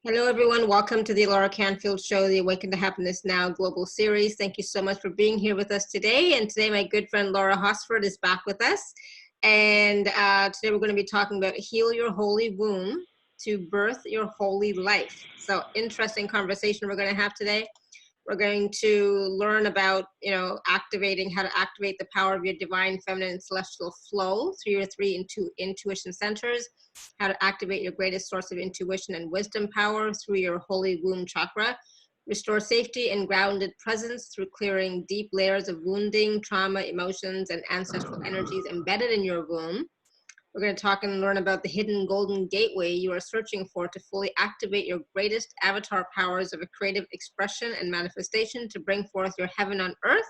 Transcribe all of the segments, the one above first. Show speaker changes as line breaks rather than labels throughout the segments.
Hello, everyone. Welcome to the Laura Canfield Show, the Awaken to Happiness Now Global Series. Thank you so much for being here with us today. And today, my good friend Laura Hosford is back with us. And today, we're going to be talking about heal your holy womb to birth your holy life. So, interesting conversation we're going to have today. We're going to learn about, how to activate the power of your divine feminine and celestial flow through your three intuition centers, how to activate your greatest source of intuition and wisdom power through your Holy Womb Chakra, restore safety and grounded presence through clearing deep layers of wounding, trauma, emotions, and ancestral energies embedded in your womb. We're going to talk and learn about the hidden golden gateway you are searching for to fully activate your greatest avatar powers of a creative expression and manifestation to bring forth your heaven on earth.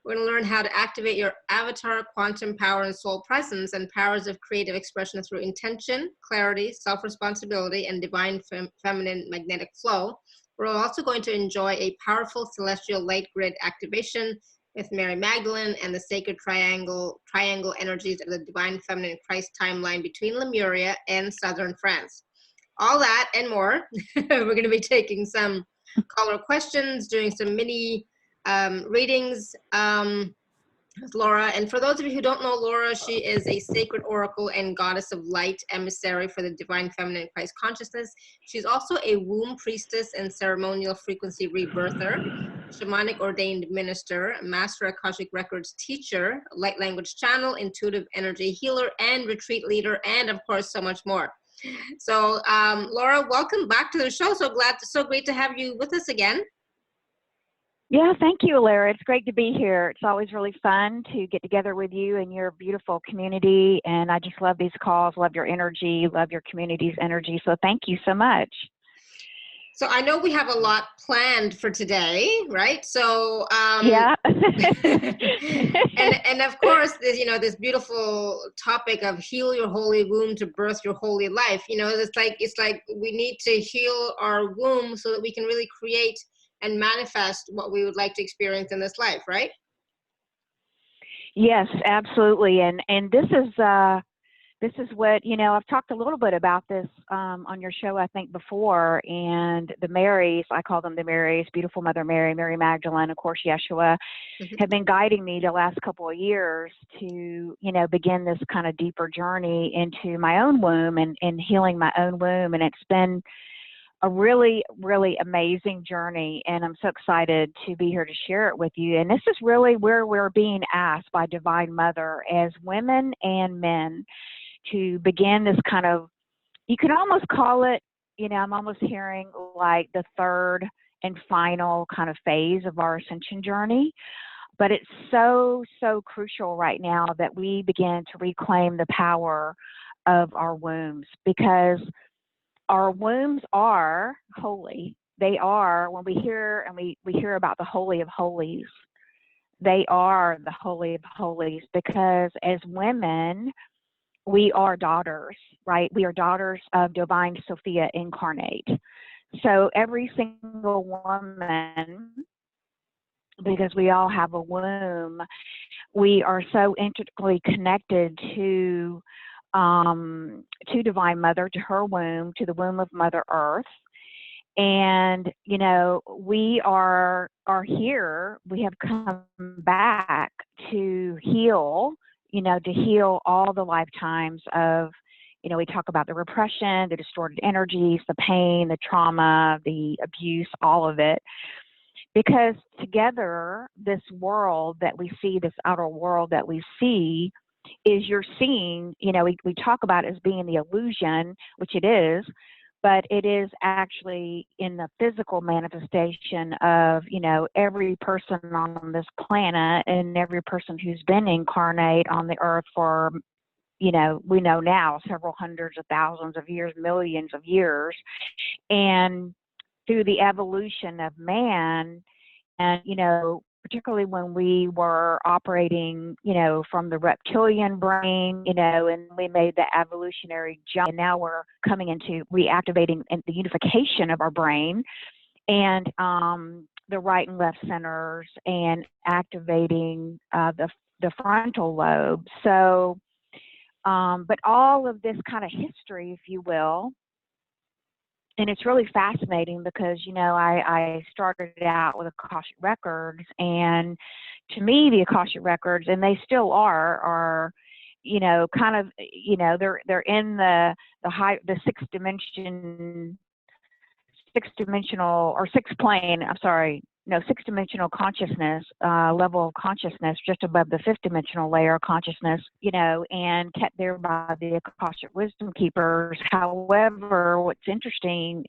We're going to learn how to activate your avatar, quantum power, and soul presence and powers of creative expression through intention, clarity, self-responsibility, and divine feminine magnetic flow. We're also going to enjoy a powerful celestial light grid activation with Mary Magdalene and the sacred triangle energies of the divine feminine Christ timeline between Lemuria and southern France. All that and more. We're going to be taking some caller questions, doing some mini readings with Laura. And for those of you who don't know Laura, she is a sacred oracle and goddess of light, emissary for the divine feminine Christ consciousness. She's also a womb priestess and ceremonial frequency rebirther, shamanic ordained minister, master Akashic records teacher, light language channel, intuitive energy healer, and retreat leader, and of course so much more. So Laura, welcome back to the show. So great to have you with us again.
Yeah, thank you, Laura. It's great to be here. It's always really fun to get together with you and your beautiful community. And I just love these calls, love your energy, love your community's energy. So thank you so much.
So I know we have a lot planned for today, right? So
yeah.
and of course, there's, this beautiful topic of heal your holy womb to birth your holy life. It's like we need to heal our womb so that we can really create and manifest what we would like to experience in this life, right?
Yes, absolutely. And this is what, I've talked a little bit about this on your show, I think, before. And the Marys, I call them the Marys, beautiful Mother Mary, Mary Magdalene, of course, Yeshua, have been guiding me the last couple of years to, begin this kind of deeper journey into my own womb and healing my own womb. And it's been a really, really amazing journey, and I'm so excited to be here to share it with you. And this is really where we're being asked by Divine Mother as women and men to begin this kind of, you can almost call it, I'm almost hearing like the third and final kind of phase of our ascension journey. But it's so, so crucial right now that we begin to reclaim the power of our wombs, because our wombs are holy. They are, when we hear and we hear about the Holy of Holies, they are the Holy of Holies, because as women, we are daughters, right? We are daughters of Divine Sophia incarnate. So every single woman, because we all have a womb, we are so intricately connected to Divine Mother, to her womb, to the womb of Mother Earth. And, we are here, we have come back to heal, to heal all the lifetimes of, we talk about the repression, the distorted energies, the pain, the trauma, the abuse, all of it. Because together, this world that we see, this outer world that we see, is you're seeing, we talk about it as being the illusion, which it is, but it is actually in the physical manifestation of, every person on this planet and every person who's been incarnate on the earth for, we know now, several hundreds of thousands of years, millions of years. And through the evolution of man, and, particularly when we were operating, from the reptilian brain, and we made the evolutionary jump, and now we're coming into reactivating the unification of our brain and the right and left centers and activating the frontal lobe. So, but all of this kind of history, if you will, And it's really fascinating because, you know, I started out with Akashic Records, and to me, the Akashic Records, and they still are, you know, kind of, you know, they're in the sixth dimensional or sixth plane. I'm sorry, no, sixth dimensional consciousness, level of consciousness, just above the fifth dimensional layer of consciousness, you know, and kept there by the Akashic Wisdom Keepers. However, what's interesting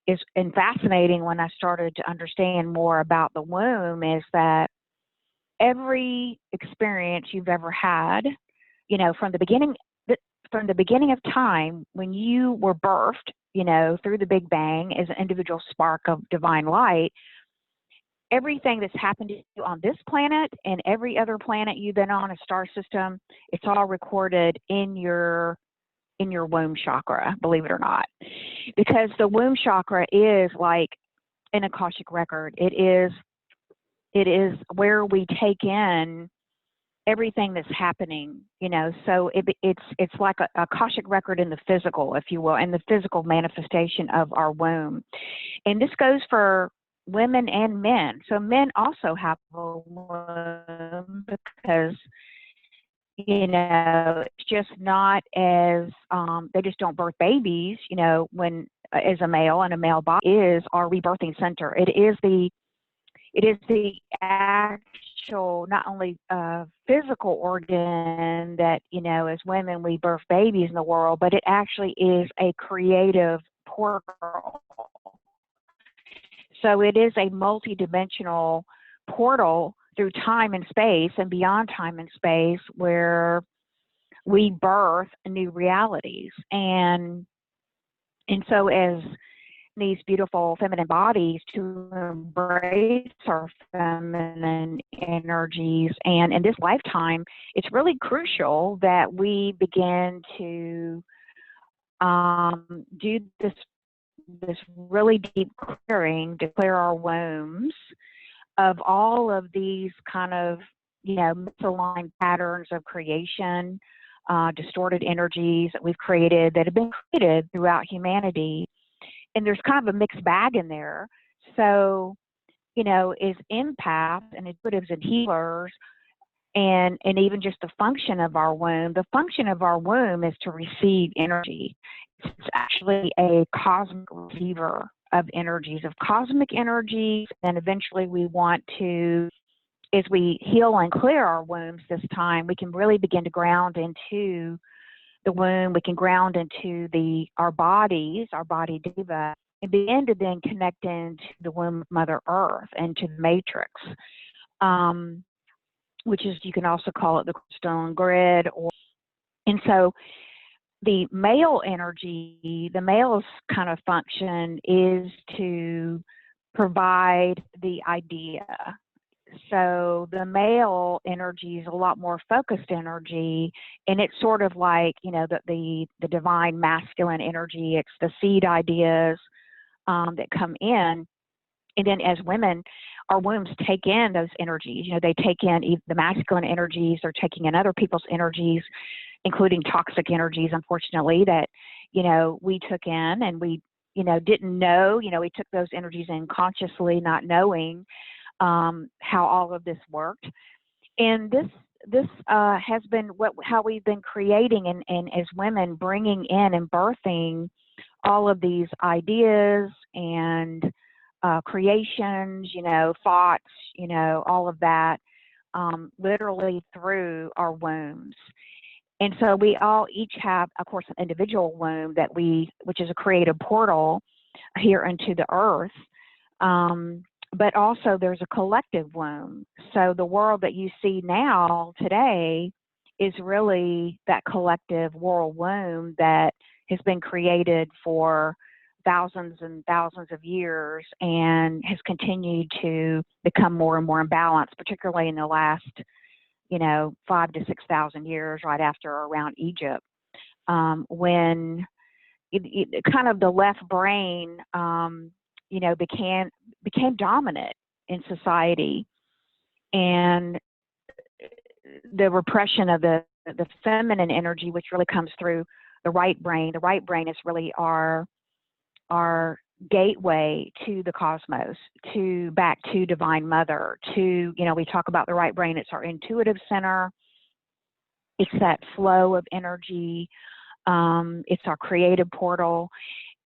is, and fascinating when I started to understand more about the womb, is that every experience you've ever had, you know, from the beginning of time, when you were birthed, you know, through the Big Bang as an individual spark of divine light, everything that's happened to you on this planet and every other planet you've been on, a star system, it's all recorded in your womb chakra, believe it or not. Because the womb chakra is like an Akashic record. It is where we take in everything that's happening, you know. So it's like a Akashic record in the physical, if you will, in the physical manifestation of our womb. And this goes for women and men. So men also have a womb because, you know, it's just not as, they just don't birth babies, you know, when as a male, and a male body is our rebirthing center. It is the actual, not only physical organ that, you know, as women we birth babies in the world, but it actually is a creative portal. So it is a multidimensional portal through time and space and beyond time and space, where we birth new realities. And so as these beautiful feminine bodies, to embrace our feminine energies, and in this lifetime, it's really crucial that we begin to do this really deep clearing, to clear our wombs of all of these kind of, you know, misaligned patterns of creation, distorted energies that we've created, that have been created throughout humanity. And there's kind of a mixed bag in there. So, you know, as empaths and intuitives and healers, and even just the function of our womb is to receive energy. It's actually a cosmic receiver of energies, of cosmic energies. And eventually we want to, as we heal and clear our wombs this time, we can really begin to ground into the womb. We can ground into our bodies, our body diva, and begin to then connect into the womb of Mother Earth and to the matrix, which is, you can also call it the stone grid. And so the male energy, the male's kind of function is to provide the idea. So the male energy is a lot more focused energy, and it's sort of like, you know, the divine masculine energy. It's the seed ideas that come in. And then as women, our wombs take in those energies. You know, they take in the masculine energies, they're taking in other people's energies, including toxic energies, unfortunately, that, you know, we took in and we, you know, didn't know. You know, we took those energies in consciously, not knowing how all of this worked. And this has been how we've been creating and as women, bringing in and birthing all of these ideas and creations, you know, thoughts, you know, all of that, literally through our wombs. And so we all each have, of course, an individual womb which is a creative portal here into the earth. But also there's a collective womb. So the world that you see now today is really that collective world womb that has been created for thousands and thousands of years and has continued to become more and more imbalanced, particularly in the last, you know, 5,000 to 6,000 years, right after or around Egypt, when kind of the left brain, you know, became dominant in society, and the repression of the feminine energy, which really comes through the right brain. The right brain is really our our gateway to the cosmos, to back to Divine Mother, to, you know, we talk about the right brain, it's our intuitive center, it's that flow of energy, it's our creative portal.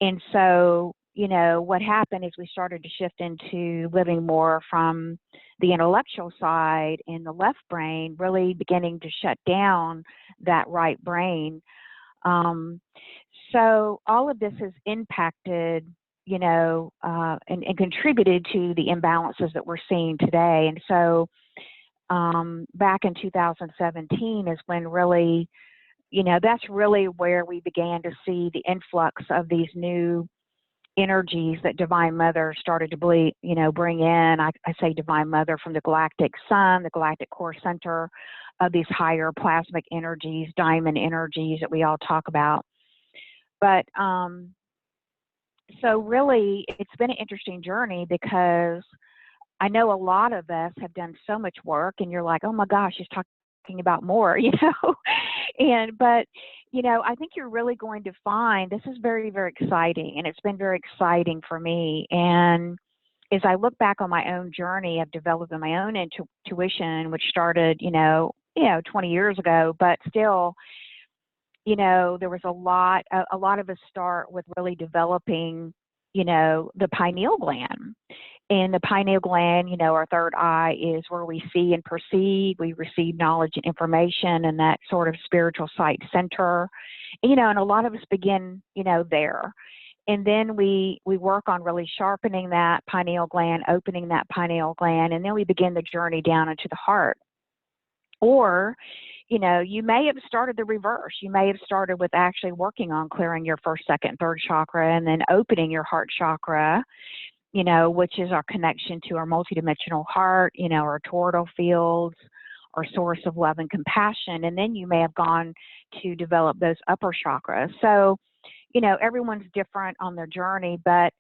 And so, you know, what happened is we started to shift into living more from the intellectual side, and the left brain really beginning to shut down that right brain. So all of this has impacted, you know, and contributed to the imbalances that we're seeing today. And so back in 2017 is when really, you know, that's really where we began to see the influx of these new energies that Divine Mother started to bring in. I say Divine Mother from the galactic sun, the galactic core center of these higher plasmic energies, diamond energies that we all talk about. But so really, it's been an interesting journey, because I know a lot of us have done so much work, and you're like, oh my gosh, she's talking about more, you know. But you know, I think you're really going to find this is very, very exciting, and it's been very exciting for me. And as I look back on my own journey of developing my own intuition, which started, you know, 20 years ago, but still, you know, there was a lot of us start with really developing, you know, the pineal gland. And the pineal gland, you know, our third eye, is where we see and perceive, we receive knowledge and information, and that sort of spiritual sight center, you know, and a lot of us begin, you know, there. And then we work on really sharpening that pineal gland, opening that pineal gland, and then we begin the journey down into the heart. Or, you know, you may have started the reverse. You may have started with actually working on clearing your first, second, third chakra, and then opening your heart chakra, you know, which is our connection to our multidimensional heart, you know, our toroidal fields, our source of love and compassion. And then you may have gone to develop those upper chakras. So, you know, everyone's different on their journey, but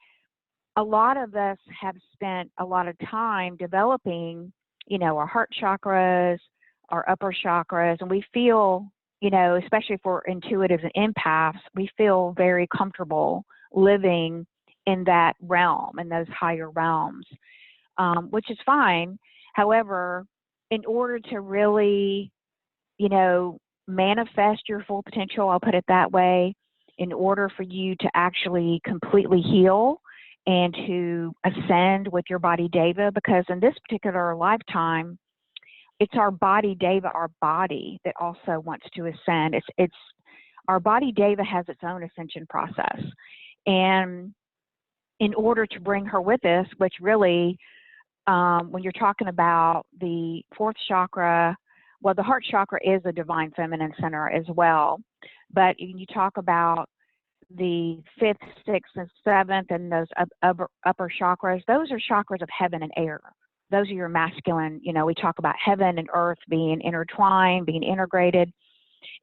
a lot of us have spent a lot of time developing, you know, our heart chakras, our upper chakras, and we feel, you know, especially for intuitives and empaths, we feel very comfortable living in that realm, in those higher realms, which is fine. However, in order to really, you know, manifest your full potential, I'll put it that way, in order for you to actually completely heal and to ascend with your body deva, because in this particular lifetime, it's our body deva, our body, that also wants to ascend. It's our body deva has its own ascension process. And in order to bring her with us, which really, when you're talking about the fourth chakra, well, the heart chakra is a divine feminine center as well. But when you talk about the fifth, sixth, and seventh, and those upper chakras, those are chakras of heaven and air. Those are your masculine, you know, we talk about heaven and earth being intertwined, being integrated.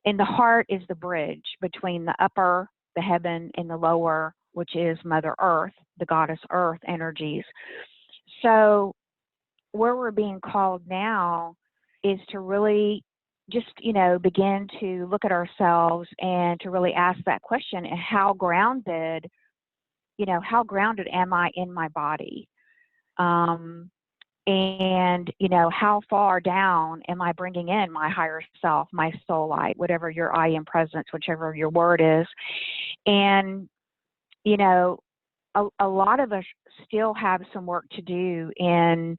And the heart is the bridge between the upper, the heaven, and the lower, which is Mother Earth, the goddess Earth energies. So where we're being called now is to really just, you know, begin to look at ourselves and to really ask that question, how grounded, you know, how grounded am I in my body? And, you know, how far down am I bringing in my higher self, my soul light, whatever your I am presence, whichever your word is. And, you know, a lot of us still have some work to do in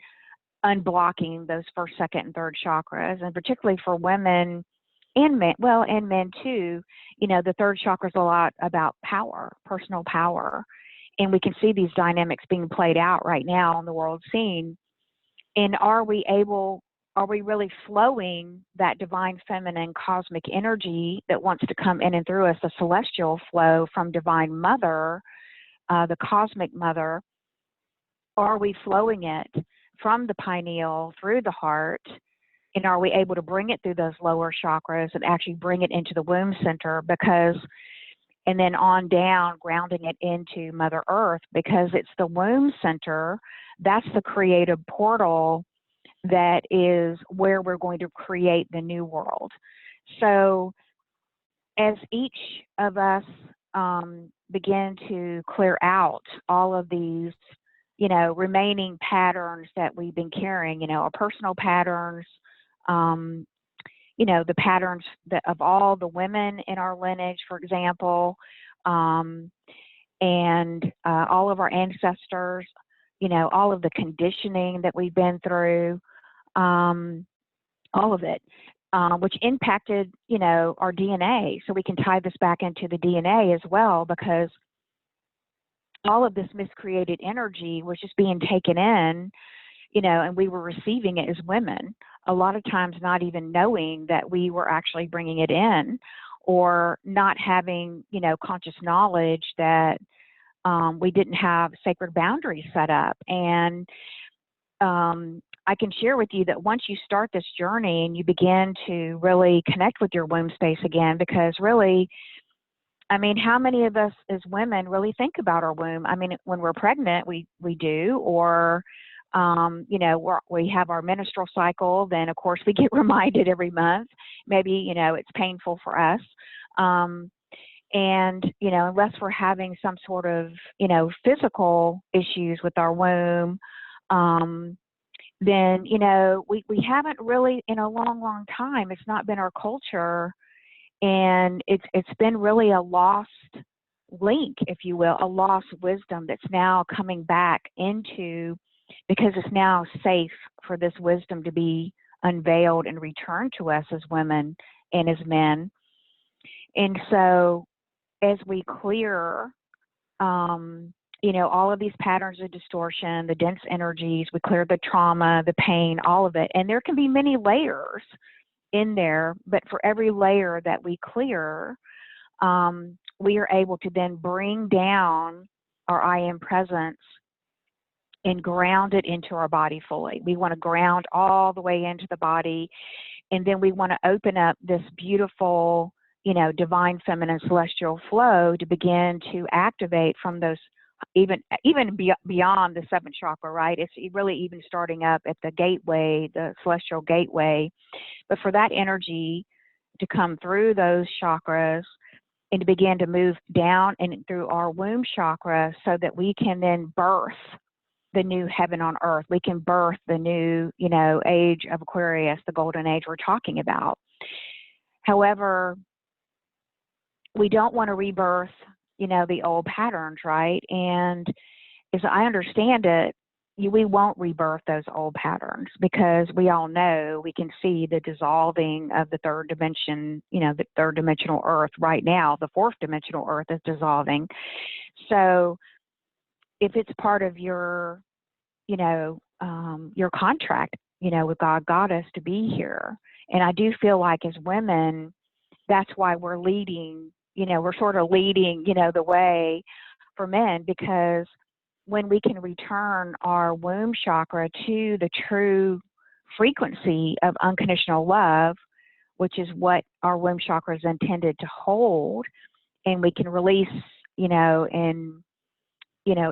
unblocking those first, second, and third chakras, and particularly for women and men, well, and men too. You know, the third chakra is a lot about power, personal power. And we can see these dynamics being played out right now on the world scene. And are we really flowing that divine feminine cosmic energy that wants to come in and through us, the celestial flow from Divine Mother, the cosmic mother? Are we flowing it from the pineal through the heart? And are we able to bring it through those lower chakras and actually bring it into the womb center? And then on down, grounding it into Mother Earth, because it's the womb center. That's the creative portal that is where we're going to create the new world. So as each of us begin to clear out all of these, remaining patterns that we've been carrying, our personal patterns, the patterns of all the women in our lineage, for example, and all of our ancestors, all of the conditioning that we've been through, all of it, which impacted, our DNA. So we can tie this back into the DNA as well, because all of this miscreated energy was just being taken in, and we were receiving it as women, a lot of times not even knowing that we were actually bringing it in, or not having, conscious knowledge that we didn't have sacred boundaries set up. And I can share with you that once you start this journey and you begin to really connect with your womb space again, because really, I mean, how many of us as women really think about our womb? I mean, when we're pregnant, we do, or, we have our menstrual cycle, then of course we get reminded every month. Maybe, it's painful for us. And, unless we're having some sort of, physical issues with our womb, then, we haven't really in a long, long time. It's not been our culture. And it's been really a lost link, if you will, a lost wisdom that's now coming back into, because it's now safe for this wisdom to be unveiled and returned to us as women and as men. And so as we clear, all of these patterns of distortion, the dense energies, we clear the trauma, the pain, all of it. And there can be many layers in there, but for every layer that we clear, we are able to then bring down our I am presence and ground it into our body fully. We want to ground all the way into the body, and then we want to open up this beautiful, divine feminine celestial flow to begin to activate from those, even beyond the seventh chakra, right? It's really even starting up at the gateway, the celestial gateway. But for that energy to come through those chakras and to begin to move down and through our womb chakra, so that we can then birth the new heaven on earth. We can birth the new, age of Aquarius, the golden age we're talking about. However, we don't want to rebirth, the old patterns, right? And as I understand it, we won't rebirth those old patterns, because we all know, we can see the dissolving of the third dimension, the third dimensional earth right now. The fourth dimensional earth is dissolving. So if it's part of your, your contract, with God, Goddess, to be here. And I do feel like as women, that's why we're leading, we're sort of leading, the way for men, because when we can return our womb chakra to the true frequency of unconditional love, which is what our womb chakra is intended to hold, and we can release, and,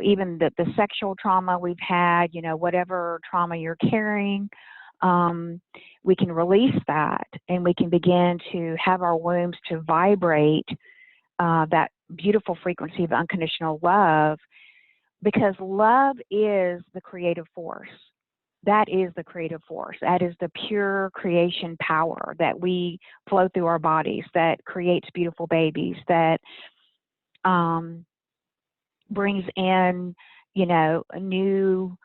even the sexual trauma we've had, whatever trauma you're carrying, we can release that, and we can begin to have our wombs to vibrate that beautiful frequency of unconditional love, because love is the creative force. That is the creative force. That is the pure creation power that we flow through our bodies, that creates beautiful babies, that brings in, new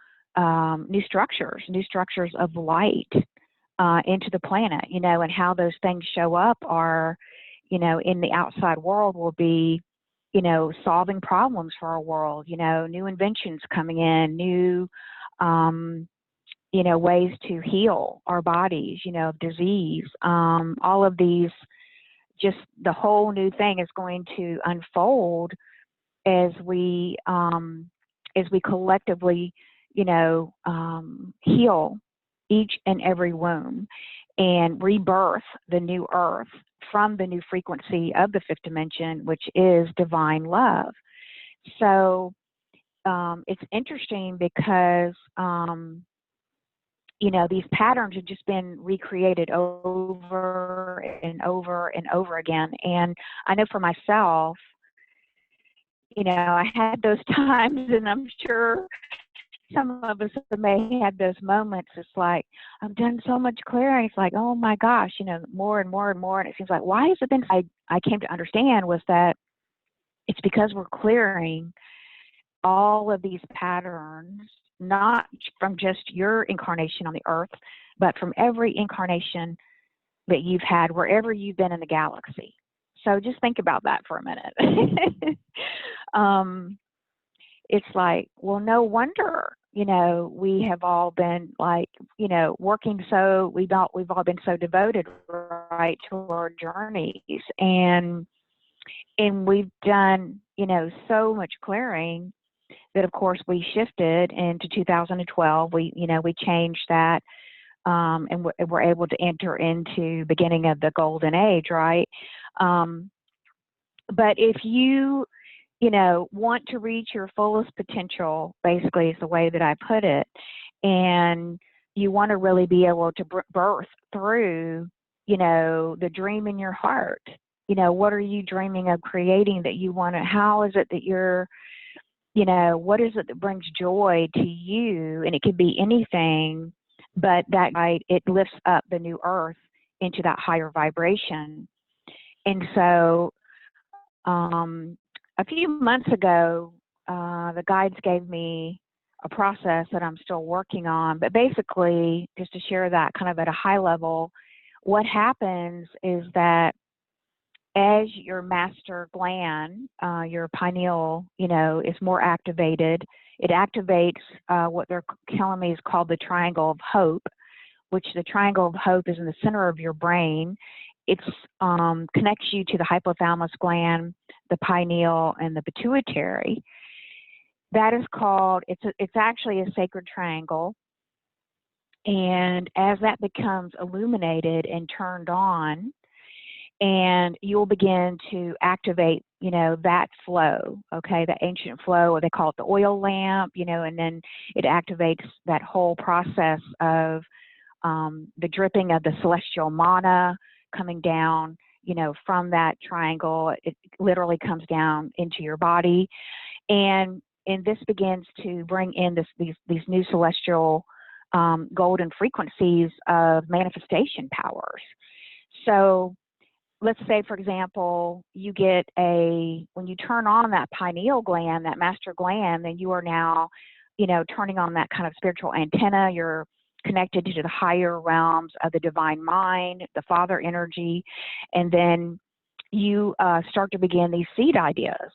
structures of light into the planet, and how those things show up are, in the outside world will be, solving problems for our world, new inventions coming in, new, ways to heal our bodies, disease, all of these, just the whole new thing is going to unfold as we collectively, heal each and every womb and rebirth the new earth from the new frequency of the fifth dimension, which is divine love. So it's interesting because, these patterns have just been recreated over and over and over again. And I know for myself, you know, I had those times, and I'm sure some of us may have those moments. It's like, I've done so much clearing. It's like, oh my gosh, you know, more and more and more. And it seems like, why is it then? I came to understand was that it's because we're clearing all of these patterns, not from just your incarnation on the earth, but from every incarnation that you've had wherever you've been in the galaxy. So just think about that for a minute. It's like, well, no wonder, you know, we have all been like, you know, working so, we've all been so devoted, right, to our journeys. And we've done, you know, so much clearing that, of course, we shifted into 2012. We, you know, we changed that, and we're able to enter into beginning of the golden age, right? But if you know, want to reach your fullest potential, basically is the way that I put it, and you want to really be able to birth through, you know, the dream in your heart. You know, what are you dreaming of creating that you want to, how is it that you're, you know, what is it that brings joy to you? And it could be anything, but that, right, it lifts up the new earth into that higher vibration. And so, a few months ago, the guides gave me a process that I'm still working on. But basically, just to share that kind of at a high level, what happens is that as your master gland, your pineal, you know, is more activated, it activates what they're telling me is called the triangle of hope, which the triangle of hope is in the center of your brain. It connects you to the hypothalamus gland, the pineal, and the pituitary. That is called, it's actually a sacred triangle. And as that becomes illuminated and turned on, and you'll begin to activate, you know, that flow, okay, the ancient flow, or they call it the oil lamp, you know, and then it activates that whole process of the dripping of the celestial mana coming down, you know, from that triangle. It literally comes down into your body, and this begins to bring in these new celestial golden frequencies of manifestation powers. So let's say, for example, you get when you turn on that pineal gland, that master gland, then you are now, you know, turning on that kind of spiritual antenna. You're connected to the higher realms of the divine mind, the father energy, and then you start to begin these seed ideas.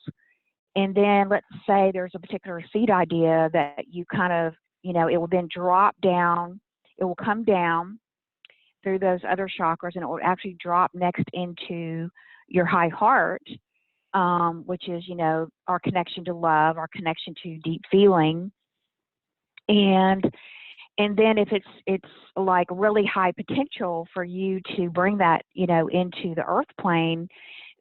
And then let's say there's a particular seed idea that you kind of, you know, it will then drop down, it will come down through those other chakras, and it will actually drop next into your high heart, which is, you know, our connection to love, our connection to deep feeling. And then if it's like really high potential for you to bring that, you know, into the earth plane,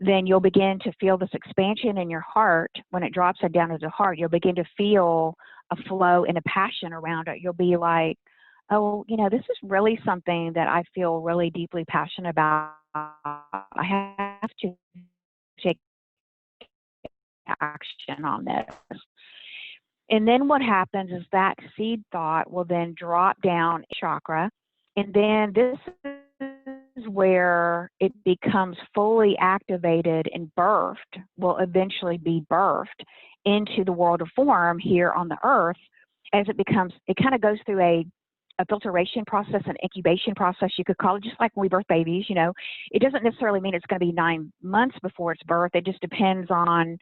then you'll begin to feel this expansion in your heart. When it drops down into the heart, you'll begin to feel a flow and a passion around it. You'll be like, oh, you know, this is really something that I feel really deeply passionate about. I have to take action on this. And then what happens is that seed thought will then drop down chakra. And then this is where it becomes fully activated and birthed, will eventually be birthed into the world of form here on the earth. As it kind of goes through a filtration process, an incubation process, you could call it, just like when we birth babies, you know. It doesn't necessarily mean it's going to be 9 months before it's birth. It just depends on,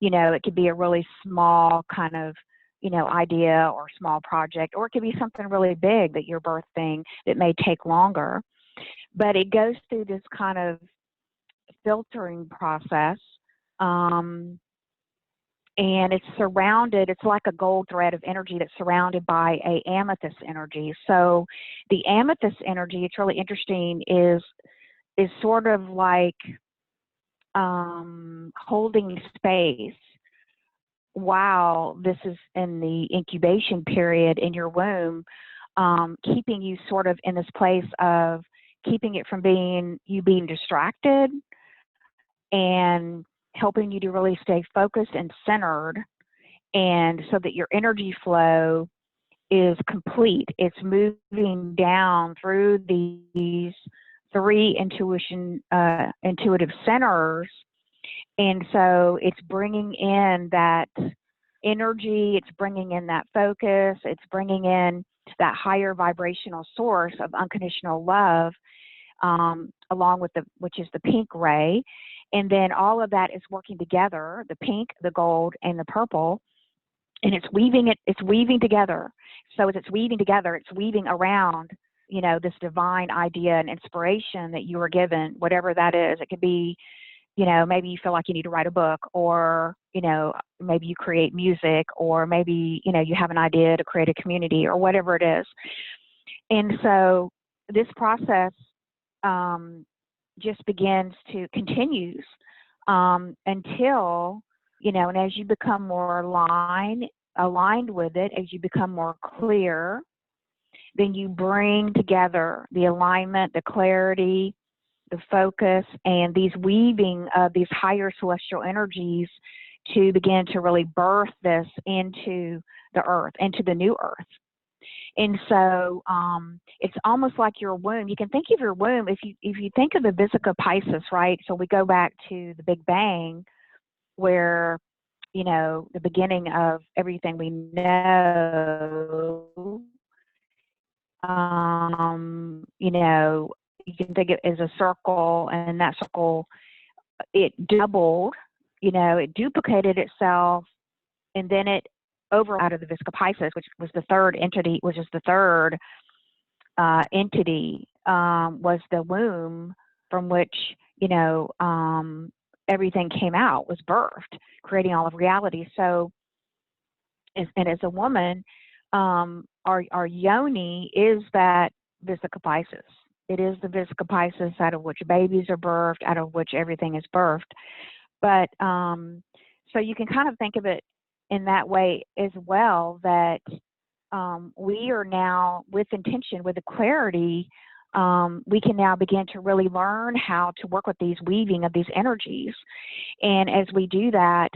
you know, it could be a really small kind of, you know, idea or small project, or it could be something really big that you're birthing that may take longer. But it goes through this kind of filtering process, and it's like a gold thread of energy that's surrounded by a amethyst energy. So the amethyst energy, it's really interesting, is sort of like holding space while this is in the incubation period in your womb, keeping you sort of in this place of keeping it from being distracted, and helping you to really stay focused and centered, and so that your energy flow is complete. It's moving down through these three intuitive centers. And so it's bringing in that energy, it's bringing in that focus, it's bringing in that higher vibrational source of unconditional love, along with which is the pink ray. And then all of that is working together, the pink, the gold, and the purple, and it's weaving together. So as it's weaving together, it's weaving around, this divine idea and inspiration that you were given, whatever that is. It could be, maybe you feel like you need to write a book, or, maybe you create music, or maybe, you have an idea to create a community, or whatever it is. And so this process just continues until, and as you become more aligned with it, as you become more clear, then you bring together the alignment, the clarity, the focus, and these weaving of these higher celestial energies to begin to really birth this into the earth, into the new earth. And so it's almost like your womb. You can think of your womb, if you think of the Vesica Piscis, right? So we go back to the Big Bang, where, the beginning of everything we know, you can think of it as a circle, and that circle, it doubled, it duplicated itself, and then it out of the Vesica Piscis, which was the third entity, was the womb from which, everything came out, was birthed, creating all of reality. So, as a woman, our yoni is that Vesica Piscis. It is the Vesica Piscis out of which babies are birthed, out of which everything is birthed. But so you can kind of think of it in that way as well, that we are now, with intention, with the clarity, we can now begin to really learn how to work with these weaving of these energies. And as we do that,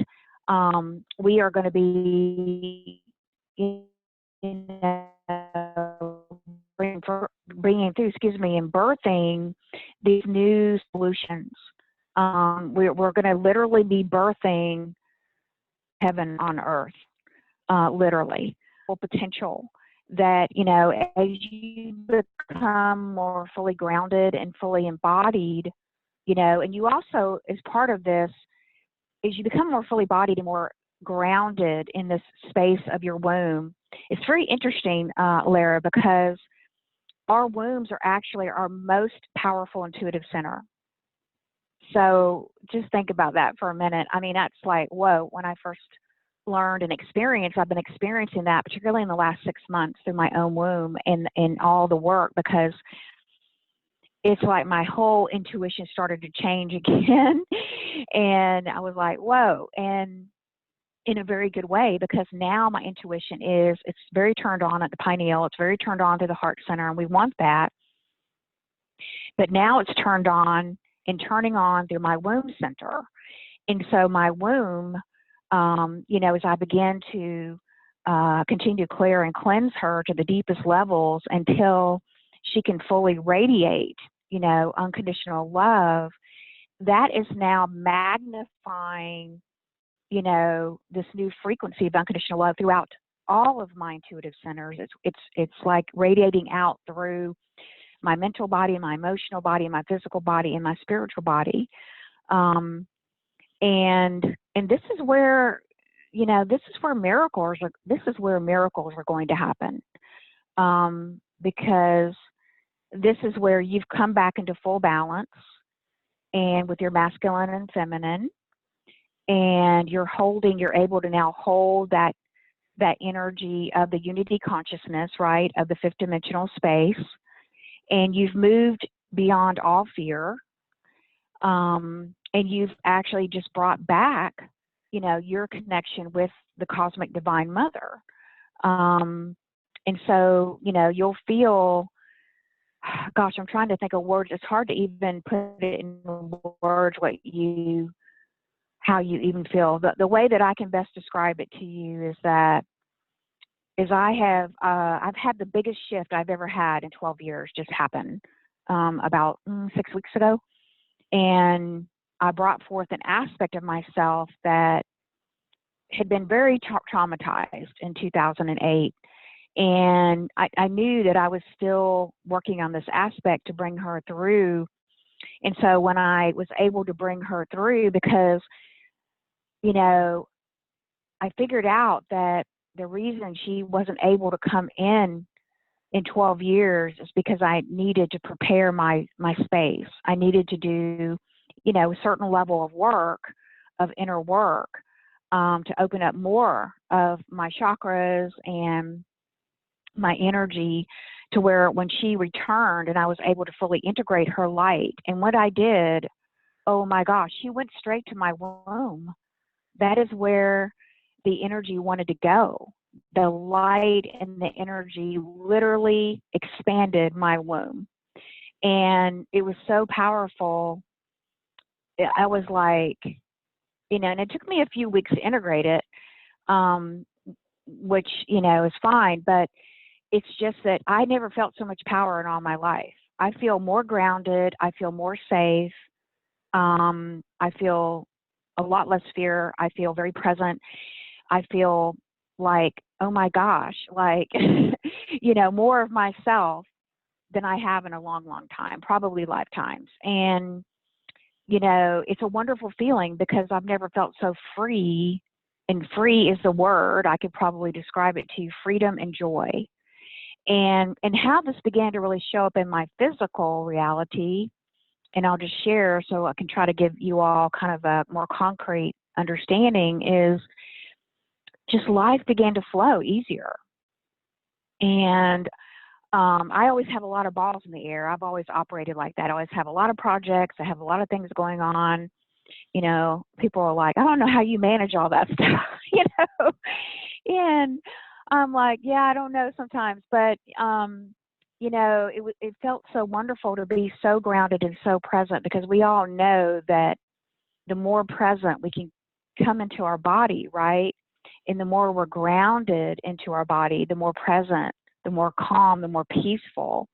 we are going to be, bringing through, and birthing these new solutions. We're going to literally be birthing heaven on earth, literally. Full potential that, as you become more fully grounded and fully embodied, and you also, as part of this, as you become more fully bodied and more grounded in this space of your womb, it's very interesting, Lara, because our wombs are actually our most powerful intuitive center. So just think about that for a minute. I mean, that's like, whoa, when I first learned and experienced, I've been experiencing that, particularly in the last 6 months through my own womb and all the work, because it's like my whole intuition started to change again. And I was like, whoa. And in a very good way, because now my intuition it's very turned on at the pineal. It's very turned on to the heart center, and we want that. But now it's turned on and turning on through my womb center. And so my womb, as I begin to continue to clear and cleanse her to the deepest levels until she can fully radiate, unconditional love, that is now magnifying, this new frequency of unconditional love throughout all of my intuitive centers. It's like radiating out through my mental body, my emotional body, my physical body, and my spiritual body. And this is where, this is where miracles are going to happen. Because this is where you've come back into full balance, and with your masculine and feminine, and you're able to now hold that energy of the unity consciousness, right, of the fifth dimensional space. And you've moved beyond all fear. And you've actually just brought back, your connection with the cosmic divine mother. And so, you'll feel, gosh, I'm trying to think of words. It's hard to even put it in words what you how you even feel. The way that I can best describe it to you is that I've had the biggest shift I've ever had in 12 years just happen about 6 weeks ago. And I brought forth an aspect of myself that had been very traumatized in 2008. And I knew that I was still working on this aspect to bring her through. And so when I was able to bring her through, because, you know, I figured out that the reason she wasn't able to come in 12 years is because I needed to prepare my space. I needed to do, you know, a certain level of work, of inner work, to open up more of my chakras and my energy, to where when she returned and I was able to fully integrate her light. And what I did, oh my gosh, she went straight to my womb. That is where the energy wanted to go. The light and the energy literally expanded my womb. And it was so powerful. I was like, you know, and it took me a few weeks to integrate it, which, you know, is fine. But it's just that I never felt so much power in all my life. I feel more grounded. I feel more safe. I feel a lot less fear. I feel very present. I feel like, oh my gosh, like, you know, more of myself than I have in a long, long time, probably lifetimes. And, you know, it's a wonderful feeling because I've never felt so free. And free is the word. I could probably describe it to you: freedom and joy. And how this began to really show up in my physical reality, and I'll just share so I can try to give you all kind of a more concrete understanding, is just life began to flow easier. And I always have a lot of balls in the air. I've always operated like that. I always have a lot of projects. I have a lot of things going on. You know, people are like, I don't know how you manage all that stuff, you know? And I'm like, yeah, I don't know sometimes. But, you know, it felt so wonderful to be so grounded and so present, because we all know that the more present we can come into our body, right? And the more we're grounded into our body, the more present, the more calm, the more peaceful,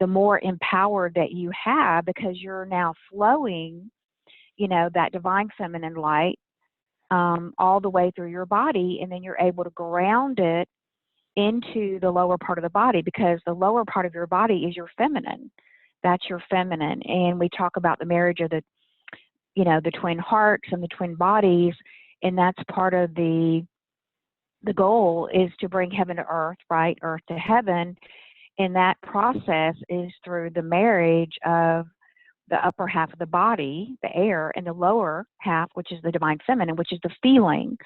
the more empowered that you have, because you're now flowing, you know, that divine feminine light all the way through your body. And then you're able to ground it into the lower part of the body, because the lower part of your body is your feminine. That's your feminine. And we talk about the marriage of the, you know, the twin hearts and the twin bodies. And that's part of the goal, is to bring heaven to earth, right? Earth to heaven. And that process is through the marriage of the upper half of the body, the air, and the lower half, which is the divine feminine, which is the feeling.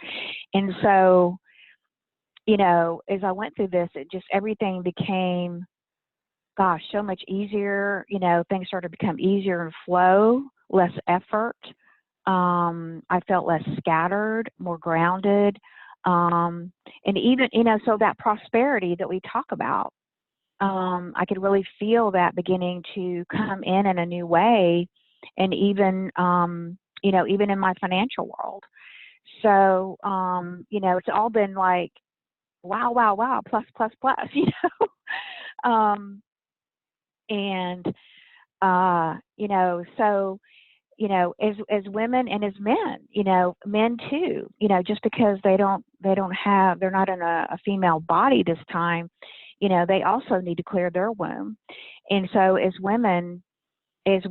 And so, you know, as I went through this, it just, everything became, gosh, so much easier. You know, things started to become easier and flow, less effort. I felt less scattered, more grounded. And even, you know, so that prosperity that we talk about, I could really feel that beginning to come in a new way. And even, you know, even in my financial world. So, you know, it's all been like, wow, wow, wow, plus, plus, plus, you know. And, you know, so, you know, as women and as men, you know, men too, you know, just because they're not in a female body this time, you know, they also need to clear their womb. And so as women, as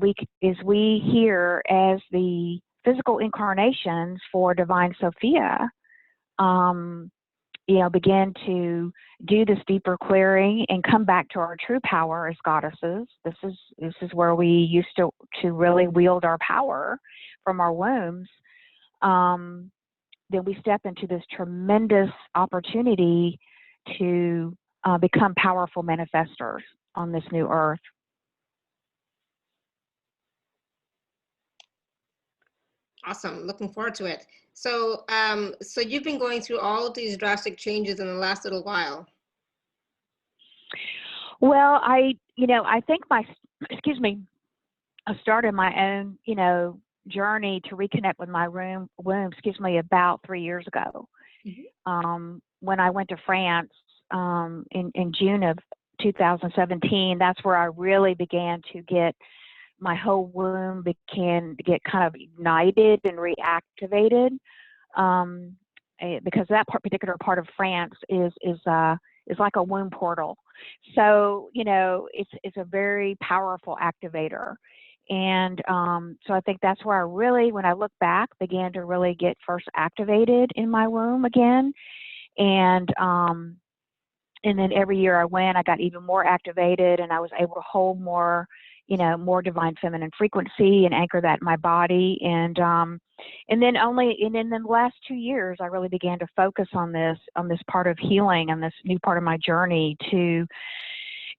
we here as the physical incarnations for Divine Sophia, you know, begin to do this deeper clearing and come back to our true power as goddesses. This is where we used to really wield our power from our wombs. Then we step into this tremendous opportunity to become powerful manifestors on this new earth.
Awesome. Looking forward to it. So, so you've been going through all of these drastic changes in the last little while.
Well, I think I started my own, you know, journey to reconnect with my womb, excuse me, about 3 years ago. When I went to France in June of 2017, that's where I really began to get my whole womb began to get kind of ignited and reactivated, because that particular part of France is like a womb portal. So, you know, it's a very powerful activator. And so I think that's where I really, when I look back, began to really get first activated in my womb again. And then every year I went, I got even more activated, and I was able to hold more, you know, more divine feminine frequency and anchor that in my body. And then the last 2 years, I really began to focus on this part of healing and this new part of my journey to,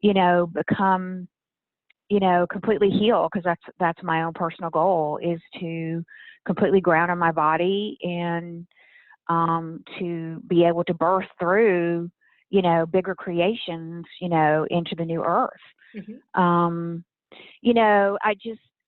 you know, become, you know, completely heal, because that's my own personal goal, is to completely ground in my body and to be able to birth through, you know, bigger creations, you know, into the new earth. You know,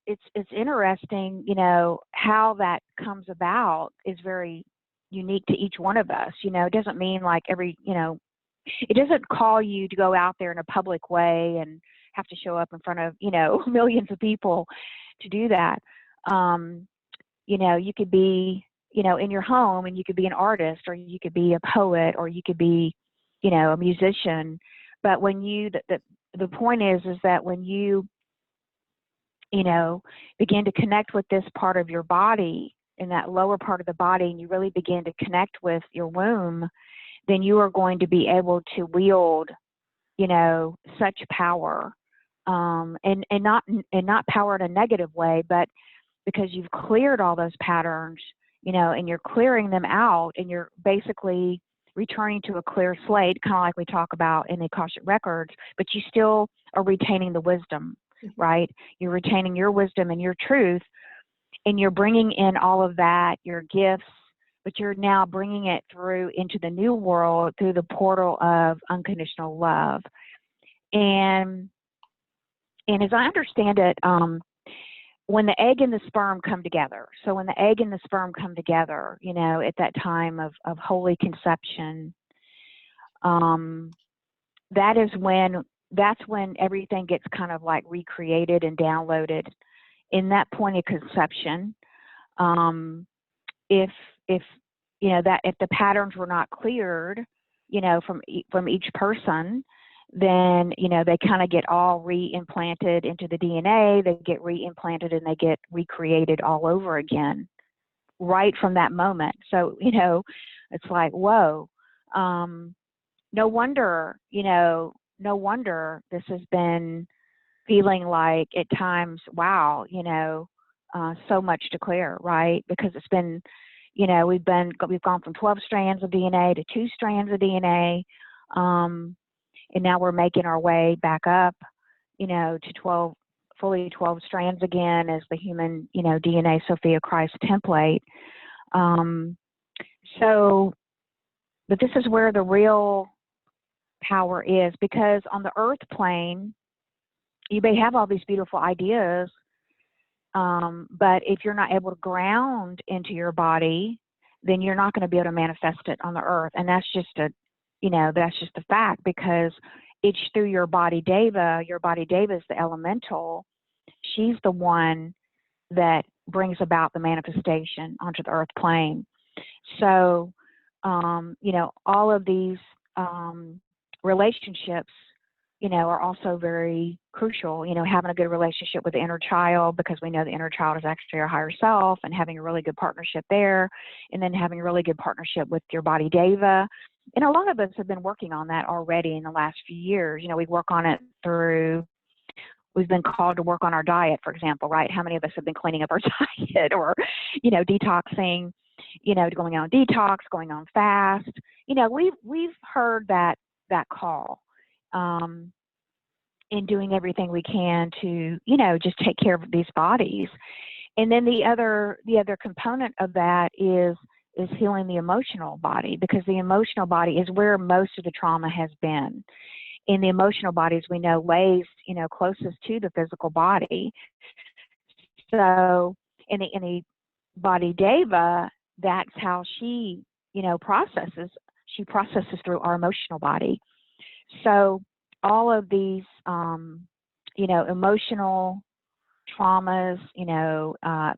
it's interesting, you know, how that comes about is very unique to each one of us. You know, it doesn't mean like you know, it doesn't call you to go out there in a public way and have to show up in front of, you know, millions of people to do that. You know, you could be, you know, in your home, and you could be an artist, or you could be a poet, or you could be, you know, a musician. But when you, the point is that when you know, begin to connect with this part of your body, in that lower part of the body, and you really begin to connect with your womb, then you are going to be able to wield, you know, such power, and not power in a negative way, but because you've cleared all those patterns, you know, and you're clearing them out, and you're basically returning to a clear slate, kind of like we talk about in the Akashic records, but you still are retaining the wisdom, right? You're retaining your wisdom and your truth, and you're bringing in all of that, your gifts, but you're now bringing it through into the new world through the portal of unconditional love. And as I understand it, when the egg and the sperm come together, so when the egg and the sperm come together, you know, at that time of holy conception, that's when everything gets kind of like recreated and downloaded. In that point of conception, if you know, that if the patterns were not cleared, you know, from each person, then, you know, they kind of get all re-implanted into the DNA, they get re-implanted, and they get recreated all over again right from that moment. So, you know, it's like, whoa, no wonder this has been feeling like at times, wow, you know, so much to clear, right? Because it's been, you know, we've gone from 12 strands of DNA to 2 strands of DNA, and now we're making our way back up, you know, to fully 12 strands again as the human, you know, DNA Sophia Christ template. So, but this is where the real power is, because on the earth plane, you may have all these beautiful ideas, but if you're not able to ground into your body, then you're not going to be able to manifest it on the earth. And that's just a fact, because it's through your body deva. Your body deva is the elemental. She's the one that brings about the manifestation onto the earth plane. So, you know, all of these relationships, you know, are also very crucial. You know, having a good relationship with the inner child, because we know the inner child is actually our higher self, and having a really good partnership there, and then having a really good partnership with your body deva. And a lot of us have been working on that already in the last few years. You know, we work on it we've been called to work on our diet, for example, right? How many of us have been cleaning up our diet, or, you know, detoxing, you know, going on detox, going on fast? You know, we've heard that call, in doing everything we can to, you know, just take care of these bodies. And then the other component of that is healing the emotional body, because the emotional body is where most of the trauma has been. And the emotional body, as we know, lays, you know, closest to the physical body. So in the body deva, that's how she, processes. She processes through our emotional body. So all of these, emotional traumas,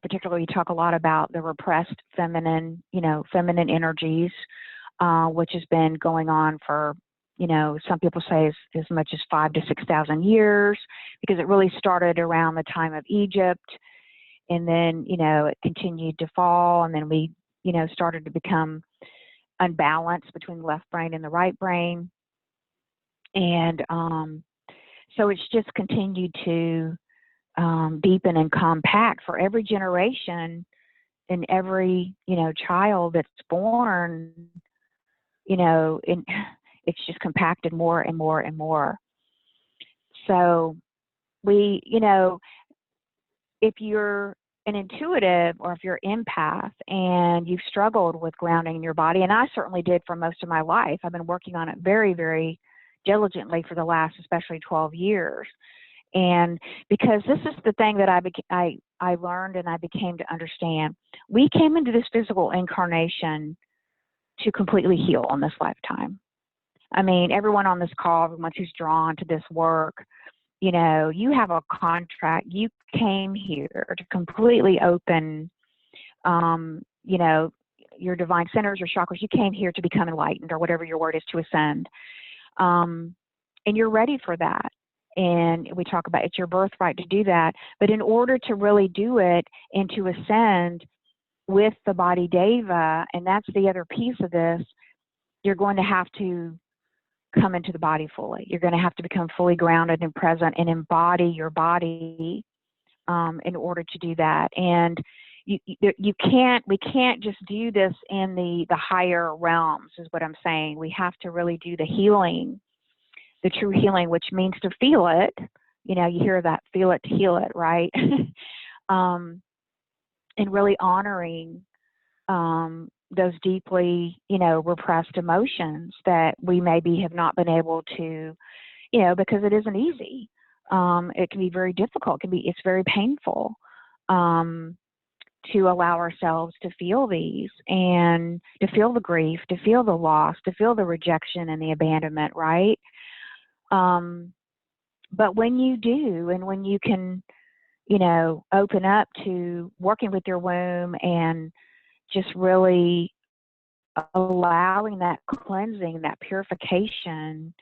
particularly we talk a lot about the repressed feminine energies, which has been going on for, some people say as much as 5,000 to 6,000 years, because it really started around the time of Egypt, and then, it continued to fall, and then we, started to become unbalanced between the left brain and the right brain. And so it's just continued to deepen and compact for every generation, and every, child that's born, it's just compacted more and more and more. So we, if you're an intuitive or if you're empath and you've struggled with grounding your body, and I certainly did for most of my life, I've been working on it very, very diligently for the last, especially 12 years. And because this is the thing that I learned and I became to understand, we came into this physical incarnation to completely heal in this lifetime. I mean, everyone on this call, everyone who's drawn to this work, you have a contract. You came here to completely open, your divine centers, your chakras. You came here to become enlightened, or whatever your word is, to ascend. And you're ready for that. And we talk about it's your birthright to do that. But in order to really do it and to ascend with the body deva, and that's the other piece of this, you're going to have to come into the body fully. You're going to have to become fully grounded and present and embody your body in order to do that. And we can't just do this in the higher realms, is what I'm saying. We have to really do the healing, the true healing, which means to feel it. You hear that, feel it to heal it, right? And really honoring those deeply, repressed emotions that we maybe have not been able to, because it isn't easy. It can be very difficult. It's very painful to allow ourselves to feel these, and to feel the grief, to feel the loss, to feel the rejection and the abandonment, right? But when you do, and when you can, open up to working with your womb and just really allowing that cleansing, that purification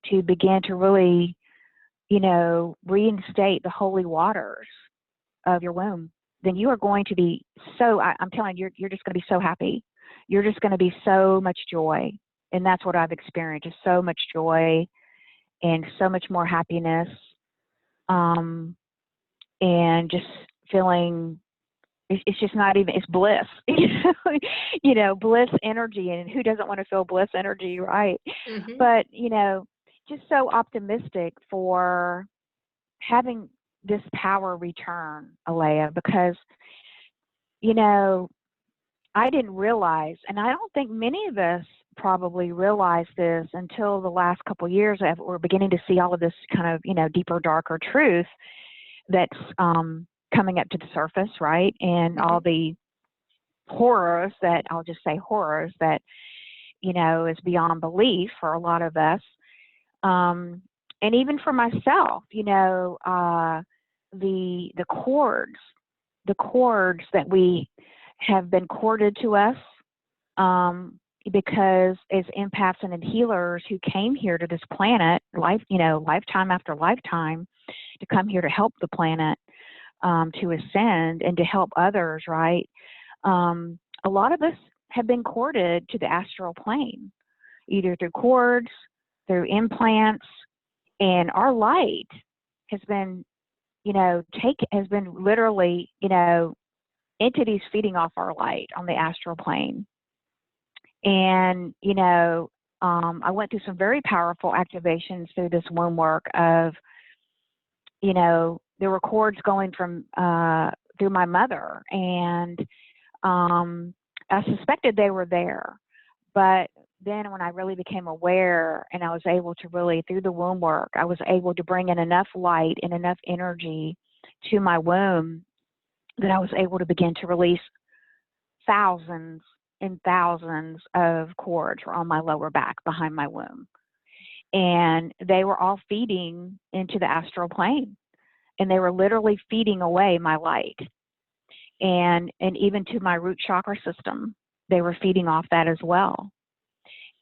to begin to really, reinstate the holy waters of your womb, then you are going to be I'm telling you, you're just going to be so happy. You're just going to be so much joy. And that's what I've experienced, is so much joy and so much more happiness. And just feeling, it's just not even, it's bliss, bliss energy. And who doesn't want to feel bliss energy, right? Mm-hmm. But, just so optimistic for having this power return, Alea, because, I didn't realize, and I don't think many of us probably realized this until the last couple of years. We're beginning to see all of this kind of, deeper, darker truth that's coming up to the surface, right? And mm-hmm. all the horrors that, I'll just say horrors that, is beyond belief for a lot of us. And even for myself, the cords that we have been corded to us, because as empaths and healers who came here to this planet, lifetime after lifetime, to come here to help the planet, to ascend and to help others, right? A lot of us have been corded to the astral plane, either through cords, through implants, and our light has been, has been literally, entities feeding off our light on the astral plane. And, I went through some very powerful activations through this womb work of, there were cords going from, through my mother, and I suspected they were there. But then when I really became aware, and I was able to really, through the womb work, I was able to bring in enough light and enough energy to my womb that I was able to begin to release thousands and thousands of cords on my lower back behind my womb. And they were all feeding into the astral plane. And they were literally feeding away my light. And even to my root chakra system, they were feeding off that as well.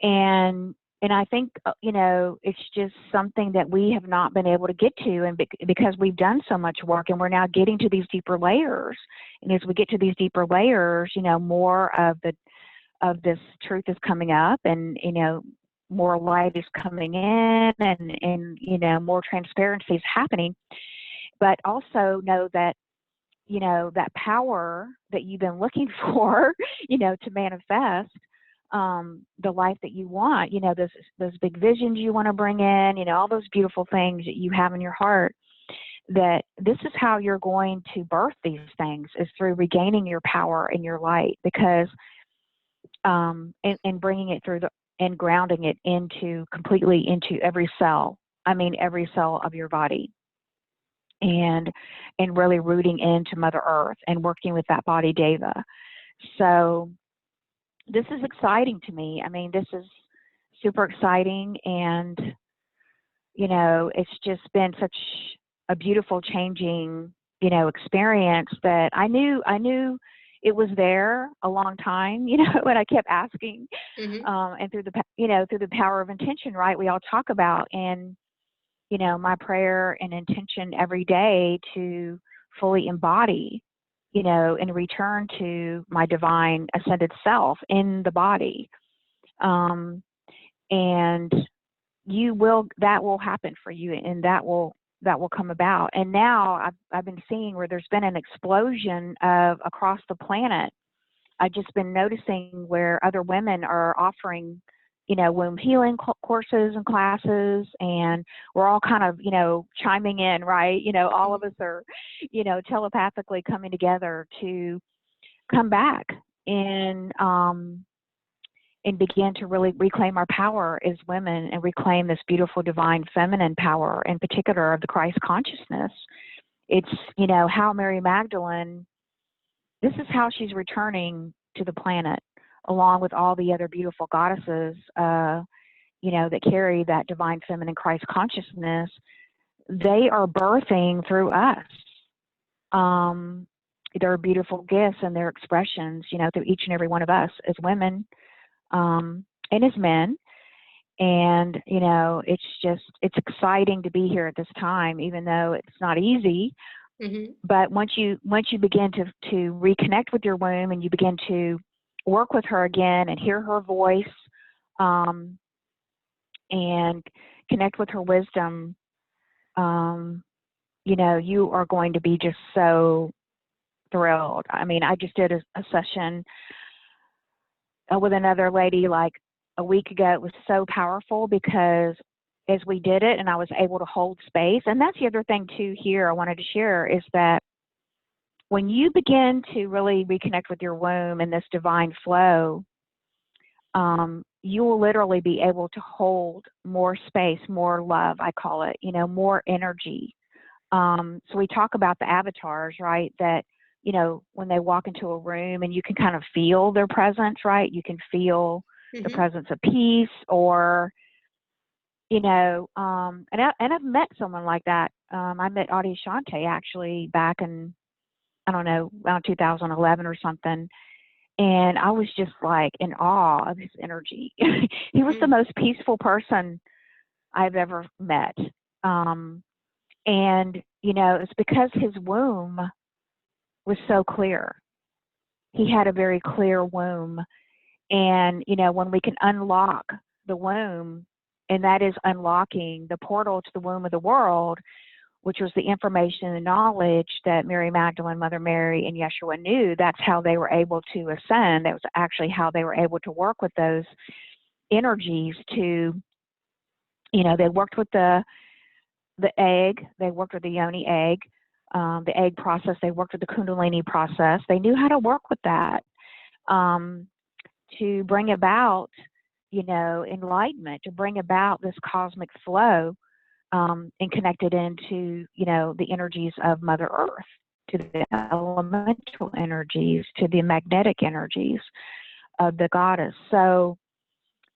And I think, you know, it's just something that we have not been able to get to, and because we've done so much work, and we're now getting to these deeper layers. And as we get to these deeper layers, you know, more of this truth is coming up, and, you know, more light is coming in, and you know, more transparency is happening. But also know that, you know, that power that you've been looking for, you know, to manifest the life that you want, you know, those big visions you want to bring in, you know, all those beautiful things that you have in your heart, that this is how you're going to birth these things, is through regaining your power and your light, because and bringing it through and grounding it completely into every cell. I mean, every cell of your body. And really rooting into Mother Earth and working with that body Deva. So this is exciting to me. I mean, this is super exciting, and, you know, it's just been such a beautiful changing, you know, experience that I knew it was there a long time, you know, and I kept asking, and through the power of intention, right? We all talk about, and, you know, my prayer and intention every day to fully embody, you know, and return to my divine ascended self in the body. And that will happen for you, and that will come about. And now I've been seeing where there's been an explosion of across the planet. I've just been noticing where other women are offering, you know, womb healing courses and classes, and we're all kind of, you know, chiming in, right? You know, all of us are, you know, telepathically coming together to come back and begin to really reclaim our power as women, and reclaim this beautiful divine feminine power, in particular of the Christ consciousness. It's, you know, how Mary Magdalene, this is how she's returning to the planet, along with all the other beautiful goddesses, you know, that carry that divine feminine Christ consciousness. They are birthing through us their beautiful gifts and their expressions, you know, through each and every one of us as women and as men. And, you know, it's exciting to be here at this time, even though it's not easy. But once you begin to reconnect with your womb, and you begin to work with her again and hear her voice, and connect with her wisdom, you know, you are going to be just so thrilled. I mean, I just did a session with another lady like a week ago. It was so powerful, because as we did it and I was able to hold space, and that's the other thing too here I wanted to share, is that when you begin to really reconnect with your womb and this divine flow, you will literally be able to hold more space, more love, I call it, you know, more energy. So we talk about the avatars, right? That, you know, when they walk into a room and you can kind of feel their presence, right? You can feel the presence of peace, or, you know, and I've met someone like that. I met Adi Shante actually back in, I don't know, around 2011 or something. And I was just like in awe of his energy. He was the most peaceful person I've ever met. And, you know, it's because his womb was so clear. He had a very clear womb. And, you know, when we can unlock the womb, and that is unlocking the portal to the womb of the world, which was the information and knowledge that Mary Magdalene, Mother Mary, and Yeshua knew. That's how they were able to ascend. That was actually how they were able to work with those energies to, you know, they worked with the egg, they worked with the yoni egg, the egg process, they worked with the kundalini process. They knew how to work with that to bring about, you know, enlightenment, to bring about this cosmic flow, and connect it into, you know, the energies of Mother Earth. to the elemental energies, to the magnetic energies of the goddess. So,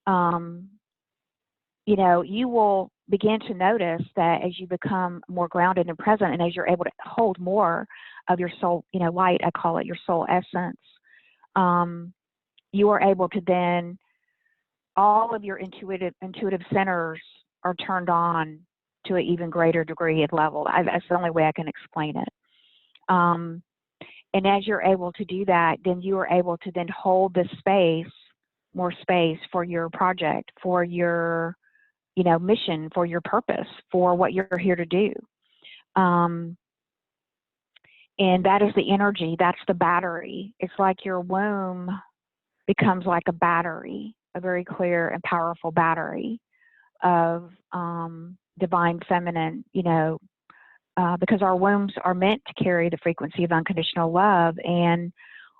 you know, you will begin to notice that as you become more grounded and present, and as you're able to hold more of your soul, you know, light, I call it your soul essence, you are able to then, all of your intuitive centers are turned on to an even greater degree and level. That's the only way I can explain it. And as you're able to do that, then you are able to then hold the space, more space for your project, for your, you know, mission, for your purpose, for what you're here to do. And that is the energy, that's the battery. It's like your womb becomes like a battery, a very clear and powerful battery of divine feminine, you know, because our wombs are meant to carry the frequency of unconditional love. And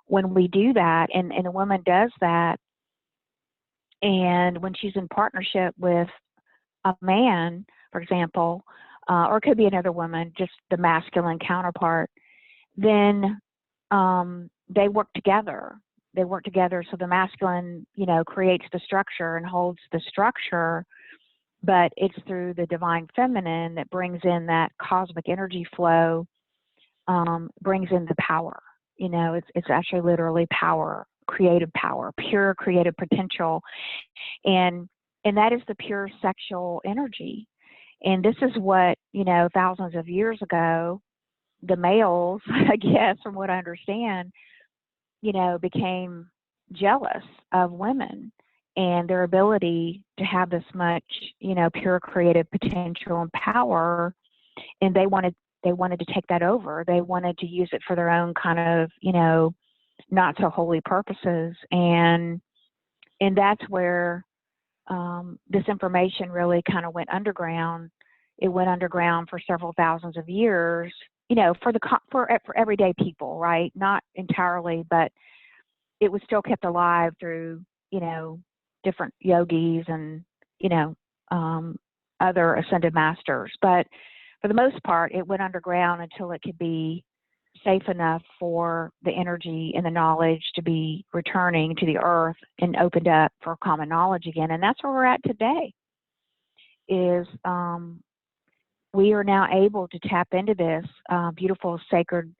when we do that, and a woman does that, and when she's in partnership with a man, for example, or it could be another woman, just the masculine counterpart, then they work together. They work together, so the masculine, you know, creates the structure and holds the structure, but it's through the divine feminine that brings in that cosmic energy flow, brings in the power. You know, it's actually literally power, creative power, pure creative potential, and that is the pure sexual energy. And this is what, you know, thousands of years ago, the males, I guess, from what I understand, you know, became jealous of women and their ability to have this much, you know, pure creative potential and power. And they wanted to take that over. They wanted to use it for their own kind of, you know, not so holy purposes. And that's where this information really kind of went underground. It went underground for several thousands of years, you know, for everyday people, right? Not entirely, but it was still kept alive through, you know, different yogis and, you know, other ascended masters. But for the most part, it went underground until it could be safe enough for the energy and the knowledge to be returning to the earth and opened up for common knowledge again. And that's where we're at today, is we are now able to tap into this beautiful sacred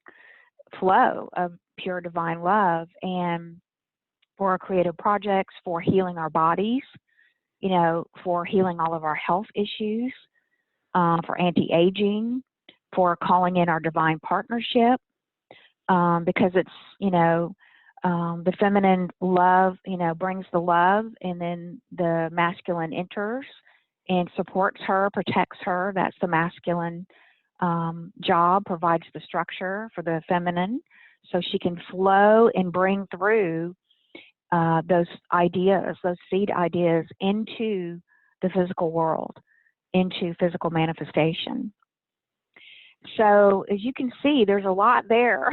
flow of pure divine love, and for our creative projects, for healing our bodies, you know, for healing all of our health issues, for anti-aging, for calling in our divine partnership, because it's, you know, the feminine love, you know, brings the love, and then the masculine enters and supports her, protects her. That's the masculine job, provides the structure for the feminine, so she can flow and bring through those ideas, those seed ideas, into the physical world, into physical manifestation. So as you can see, there's a lot there.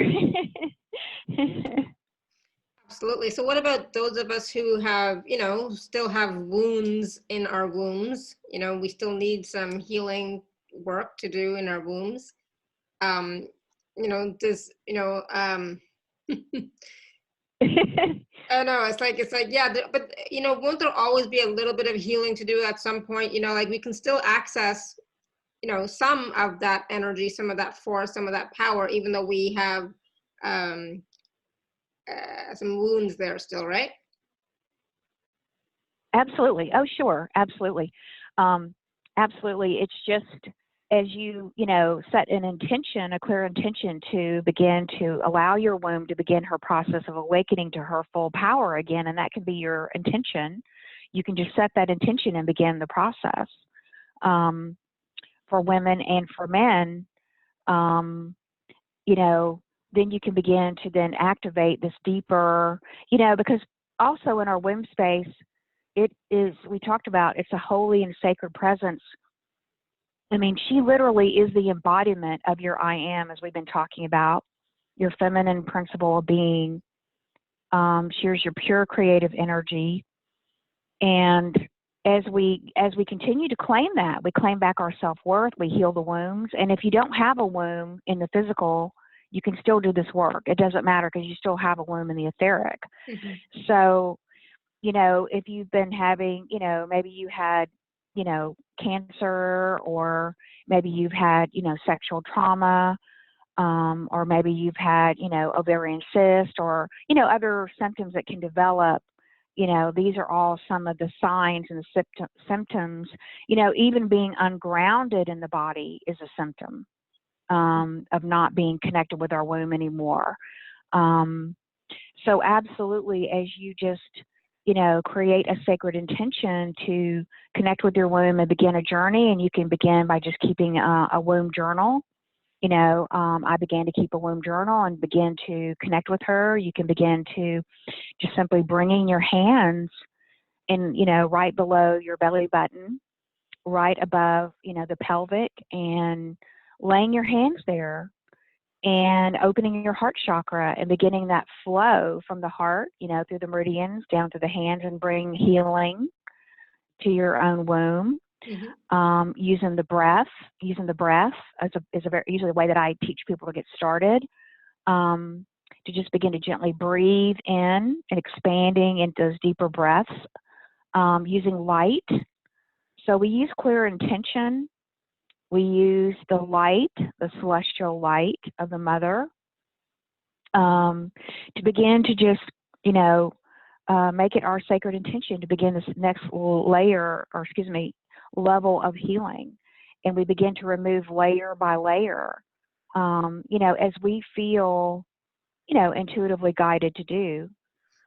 Absolutely. So what about those of us who have, you know, still have wounds in our wombs? You know, we still need some healing work to do in our wombs. You know, this, you know, I know, it's like, yeah, but, you know, won't there always be a little bit of healing to do at some point? You know, like we can still access, you know, some of that energy, some of that force, some of that power, even though we have some wounds there still, right?
Absolutely. Oh, sure. Absolutely. Absolutely. It's just as you know, set an intention, a clear intention to begin to allow your womb to begin her process of awakening to her full power again, and that can be your intention. You can just set that intention and begin the process. For women and for men, you know, then you can begin to then activate this deeper, you know, because also in our womb space, it is, we talked about, it's a holy and sacred presence. I mean, she literally is the embodiment of your I am, as we've been talking about, your feminine principle of being. She's your pure creative energy. And as we continue to claim that, we claim back our self-worth, we heal the wounds. And if you don't have a womb in the physical, you can still do this work. It doesn't matter because you still have a womb in the etheric.
Mm-hmm.
So, you know, if you've been having, you know, maybe you had, you know, cancer, or maybe you've had, you know, sexual trauma, or maybe you've had, you know, ovarian cyst, or, you know, other symptoms that can develop. You know, these are all some of the signs and the symptoms. You know, even being ungrounded in the body is a symptom of not being connected with our womb anymore. So absolutely, as you just, you know, create a sacred intention to connect with your womb and begin a journey, and you can begin by just keeping a womb journal. You know, I began to keep a womb journal and begin to connect with her. You can begin to just simply bringing your hands in, you know, right below your belly button, right above, you know, the pelvic, and laying your hands there and opening your heart chakra and beginning that flow from the heart, you know, through the meridians down to the hands, and bring healing to your own womb.
Mm-hmm.
Using the breath is a very usually a way that I teach people to get started, to just begin to gently breathe in and expanding into those deeper breaths, using light. So we use clear intention. We use the light, the celestial light of the mother, to begin to just, you know, make it our sacred intention to begin this next level of healing. And we begin to remove layer by layer, you know, as we feel, you know, intuitively guided to do,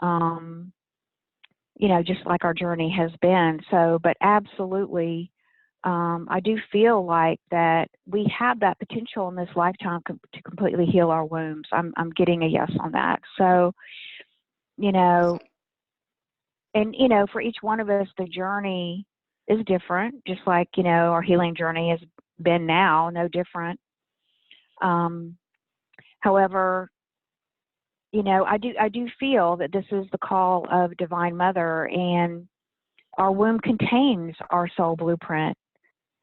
you know, just like our journey has been. So, but absolutely, I do feel like that we have that potential in this lifetime to completely heal our wombs. I'm getting a yes on that. So, you know, and, you know, for each one of us, the journey is different, just like, you know, our healing journey has been now, no different. However, you know, I do feel that this is the call of Divine Mother, and our womb contains our soul blueprint.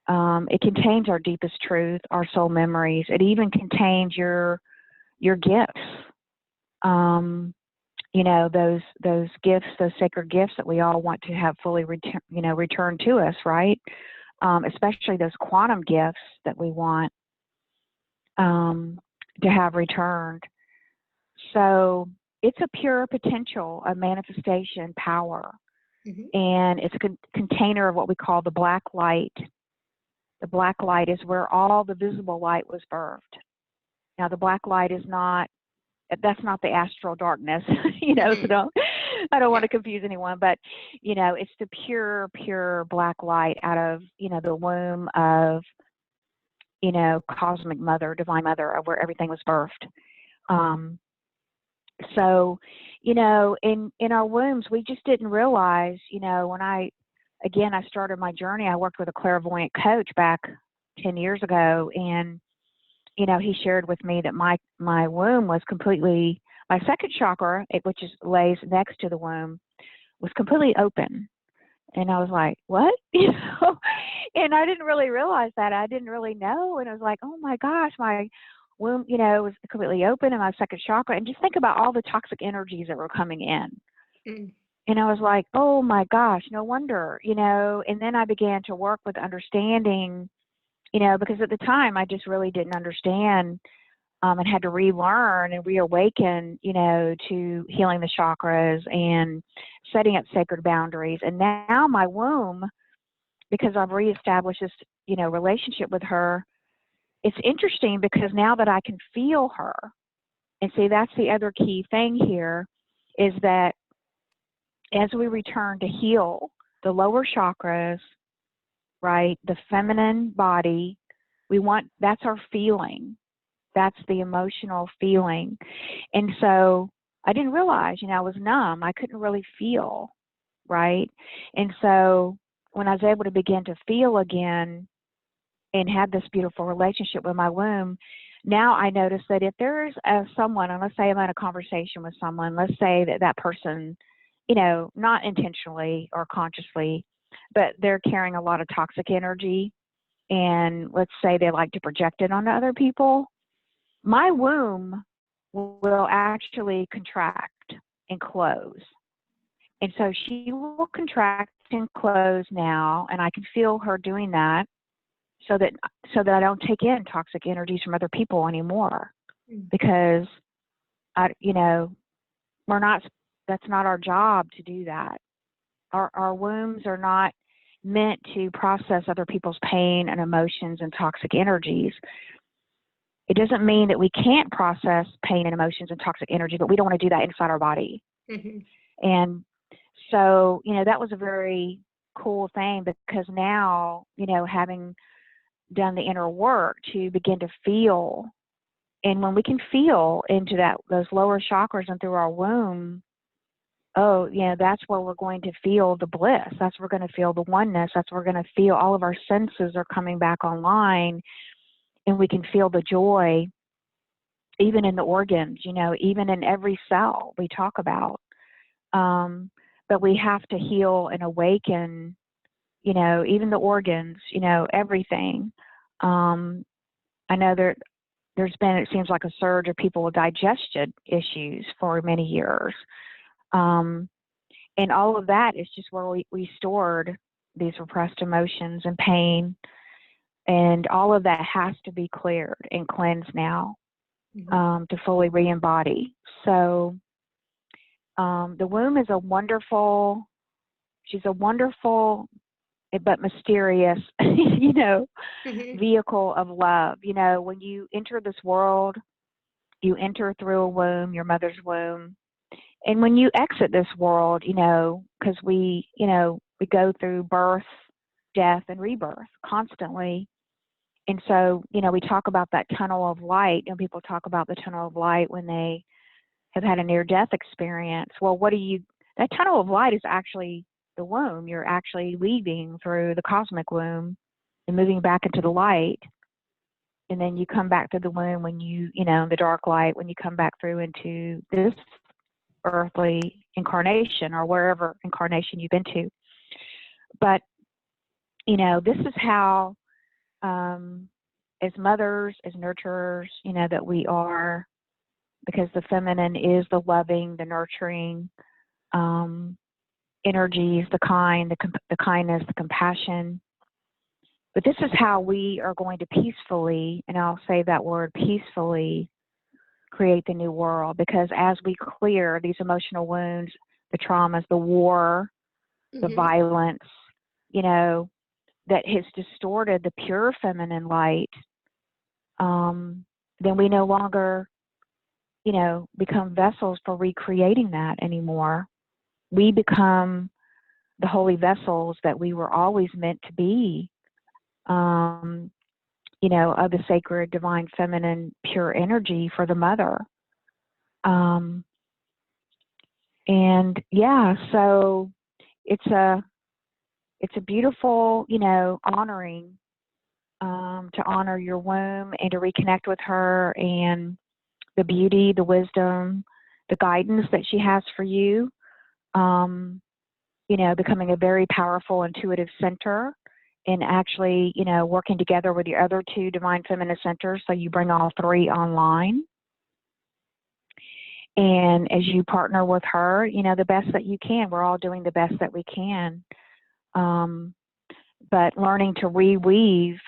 It contains our deepest truth, our soul memories. It even contains your gifts. You know, those gifts, those sacred gifts that we all want to have fully returned to us, right? Especially those quantum gifts that we want to have returned. So it's a pure potential of manifestation power.
Mm-hmm.
And it's a container of what we call the black light. The black light is where all the visible light was birthed. Now, the black light is that's not the astral darkness, you know,
Mm-hmm.
so I don't want to confuse anyone, but, you know, it's the pure black light out of, you know, the womb of, you know, cosmic mother, divine mother, of where everything was birthed. So, you know, in our wombs, we just didn't realize, you know, when I started my journey, I worked with a clairvoyant coach back 10 years ago, and, you know, he shared with me that my womb was completely, my second chakra, which lays next to the womb, was completely open. And I was like, what? You know, and I didn't really realize that. I didn't really know. And I was like, oh my gosh, my womb, you know, was completely open in my second chakra. And just think about all the toxic energies that were coming in.
Mm.
And I was like, oh my gosh, no wonder, you know. And then I began to work with understanding, you know, because at the time I just really didn't understand, and had to relearn and reawaken, you know, to healing the chakras and setting up sacred boundaries. And now my womb, because I've reestablished this, you know, relationship with her, it's interesting because now that I can feel her, and see, that's the other key thing here, is that as we return to heal the lower chakras, right, the feminine body, that's our feeling. That's the emotional feeling. And so I didn't realize, you know, I was numb. I couldn't really feel, right? And so when I was able to begin to feel again and have this beautiful relationship with my womb, now I notice that if there's someone, and let's say I'm in a conversation with someone, let's say that person, you know, not intentionally or consciously, but they're carrying a lot of toxic energy, and let's say they like to project it onto other people. my womb will actually contract and close. And so she will contract and close now, and I can feel her doing that so that I don't take in toxic energies from other people anymore. Because that's not our job to do that. Our wombs are not meant to process other people's pain and emotions and toxic energies. It doesn't mean that we can't process pain and emotions and toxic energy, but we don't want to do that inside our body. And so, that was a very cool thing, because now, having done the inner work to begin to feel, and when we can feel into those lower chakras and through our womb, that's where we're going to feel the bliss. That's where we're going to feel the oneness. That's where we're going to feel all of our senses are coming back online, and we can feel the joy, even in the organs, even in every cell we talk about. But we have to heal and awaken, even the organs, everything. I know there's been, it seems like, a surge of people with digestion issues for many years. And all of that is just where we stored these repressed emotions and pain. And all of that has to be cleared and cleansed now, to fully re-embody. So the womb is she's a wonderful but mysterious, vehicle of love. When you enter this world, you enter through a womb, your mother's womb. And when you exit this world, because we go through birth, death, and rebirth constantly. And so, we talk about that tunnel of light, and people talk about the tunnel of light when they have had a near-death experience. Well, that tunnel of light is actually the womb. You're actually leaving through the cosmic womb and moving back into the light. And then you come back to the womb when the dark light, when you come back through into this earthly incarnation, or wherever incarnation you've been to. But, this is how, as mothers, as nurturers, that we are, because the feminine is the loving, the nurturing energies, the kindness, the compassion. But this is how we are going to peacefully, and I'll say that word, peacefully, create the new world. Because as we clear these emotional wounds, the traumas, the war, the violence, that has distorted the pure feminine light, then we no longer, become vessels for recreating that anymore. We become the holy vessels that we were always meant to be, of the sacred, divine, feminine, pure energy for the mother. So it's a beautiful, honoring, to honor your womb and to reconnect with her and the beauty, the wisdom, the guidance that she has for you. Becoming a very powerful, intuitive center, and actually, working together with your other two divine feminine centers, so you bring all three online. And as you partner with her, the best that you can. We're all doing the best that we can. But learning to reweave,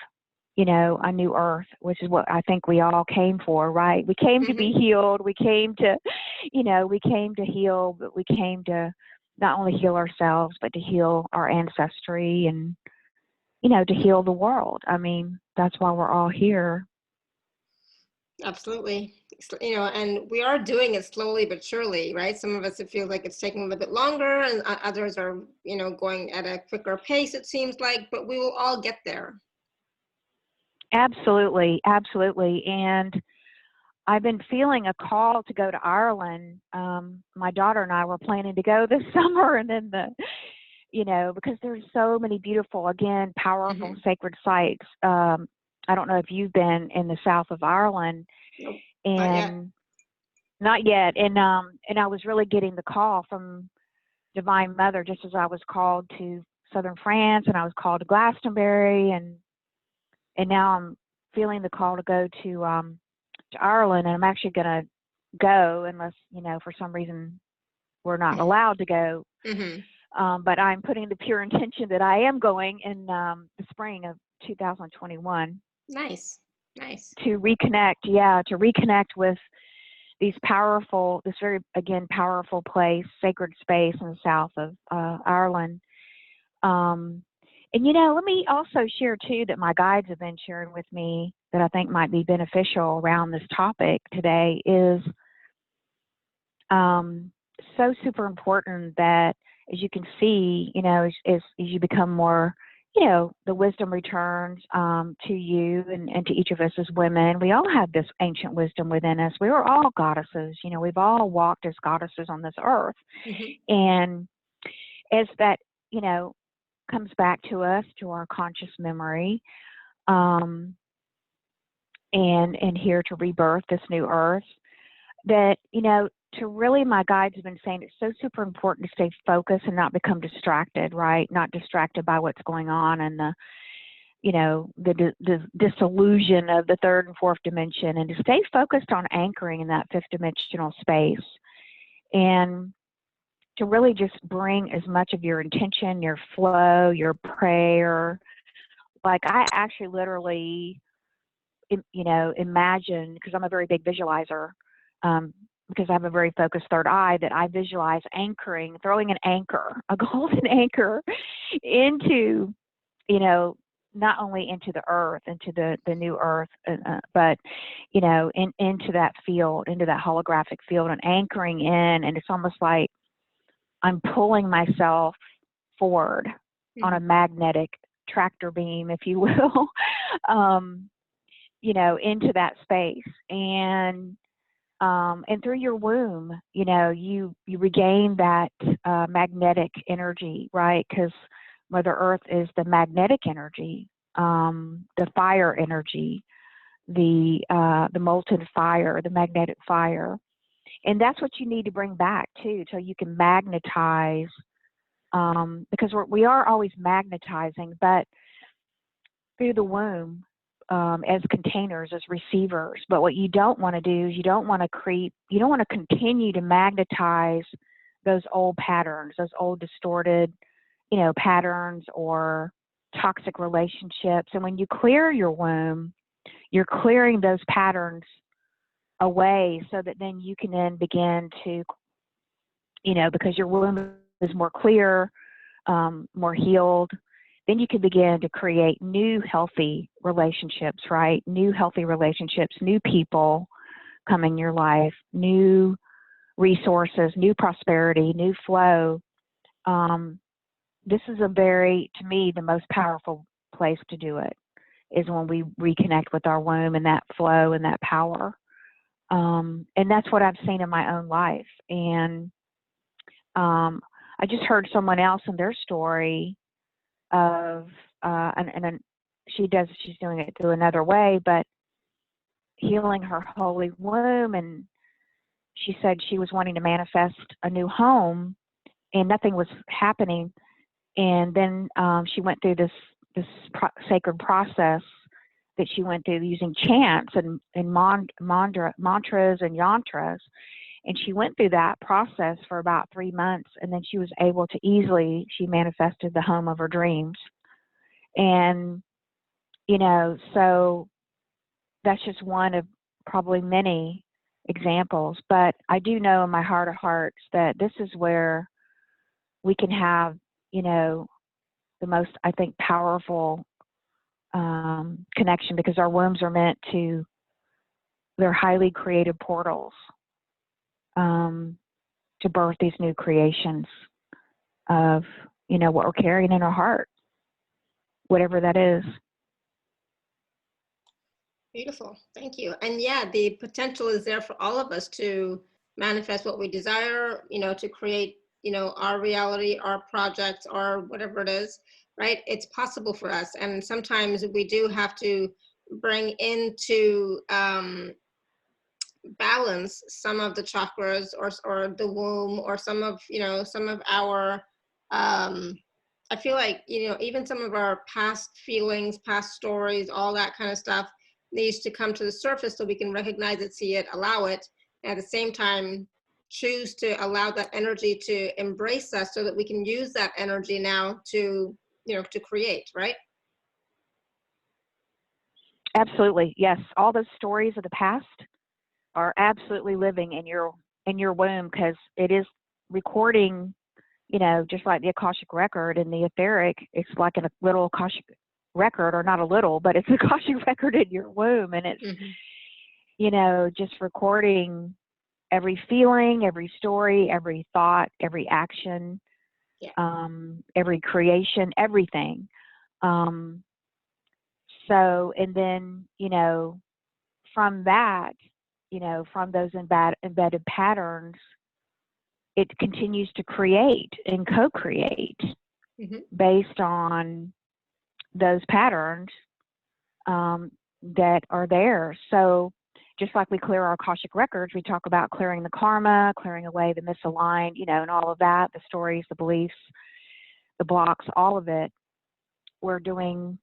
a new earth, which is what I think we all came for, right? We came to be healed. We came to, heal, but we came to not only heal ourselves, but to heal our ancestry and, to heal the world. I mean, that's why we're all here.
Absolutely. And we are doing it slowly but surely, right? Some of us, it feels like it's taking a little bit longer, and others are, going at a quicker pace, it seems like, but we will all get there.
Absolutely. Absolutely. And I've been feeling a call to go to Ireland. My daughter and I were planning to go this summer, and then because there's so many beautiful, again, powerful, sacred sites. I don't know if you've been in the south of Ireland.
Nope,
and not yet. And I was really getting the call from Divine Mother, just as I was called to southern France, and I was called to Glastonbury, and now I'm feeling the call to go to Ireland, and I'm actually going to go unless, for some reason we're not allowed to go. But I'm putting the pure intention that I am going in the spring of 2021.
Nice.
To reconnect with this very, again, powerful place, sacred space in the south of Ireland. And, let me also share, too, that my guides have been sharing with me that I think might be beneficial around this topic today is so super important that, as you can see, as you become more, the wisdom returns to you and to each of us as women. We all have this ancient wisdom within us. We are all goddesses. We've all walked as goddesses on this earth. And as that, comes back to us, to our conscious memory, and here to rebirth this new earth, that, to really, my guides have been saying it's so super important to stay focused and not become distracted, right? Not distracted by what's going on and the disillusion of the third and fourth dimension, and to stay focused on anchoring in that fifth dimensional space, and to really just bring as much of your intention, your flow, your prayer. Like, I actually literally, imagine, because I'm a very big visualizer, because I have a very focused third eye, that I visualize anchoring, throwing an anchor, a golden anchor into, not only into the earth, into the new earth, but, into that field, into that holographic field, and anchoring in. And it's almost like I'm pulling myself forward on a magnetic tractor beam, if you will, into that space. And through your womb, you regain that magnetic energy, right? Because Mother Earth is the magnetic energy, the fire energy, the molten fire, the magnetic fire. And that's what you need to bring back, too, so you can magnetize, because we are always magnetizing, but through the womb, as containers, as receivers. But what you don't want to do is you don't want to continue to magnetize those old patterns, those old distorted, patterns or toxic relationships. And when you clear your womb, you're clearing those patterns away, so that then you can then begin to, because your womb is more clear, more healed, then you can begin to create new healthy relationships, right? New healthy relationships, new people come in your life, new resources, new prosperity, new flow. This is to me, the most powerful place to do it is when we reconnect with our womb and that flow and that power. And that's what I've seen in my own life. And I just heard someone else in their story of, and she's doing it through another way, but healing her holy womb. And she said she was wanting to manifest a new home and nothing was happening. And then she went through this sacred process that she went through using chants and mantras and yantras. And she went through that process for about 3 months, and then she was able to she manifested the home of her dreams. And, so that's just one of probably many examples. But I do know in my heart of hearts that this is where we can have, the most, I think, powerful connection, because our wombs are meant they're highly creative portals to birth these new creations of, what we're carrying in our heart, whatever that is.
Beautiful. Thank you. And yeah, the potential is there for all of us to manifest what we desire, to create, our reality, our projects, or whatever it is, right? It's possible for us. And sometimes we do have to bring into balance some of the chakras or the womb, or some of our I feel like even some of our past feelings, past stories, all that kind of stuff needs to come to the surface so we can recognize it, see it, allow it, and at the same time choose to allow that energy to embrace us so that we can use that energy now to, you know, to create, right?
Absolutely, yes. All those stories of the past are absolutely living in your womb, because it is recording, you know, just like the Akashic record and the etheric. It's like a little Akashic record, or not a little, but it's a Akashic record in your womb, and it's you know, just recording every feeling, every story, every thought, every action, every creation, everything. So, and then, you know, from that, you know, from those embedded patterns, it continues to create and co-create based on those patterns that are there. So just like we clear our Akashic records, we talk about clearing the karma, clearing away the misaligned, you know, and all of that, the stories, the beliefs, the blocks, all of it. We're doing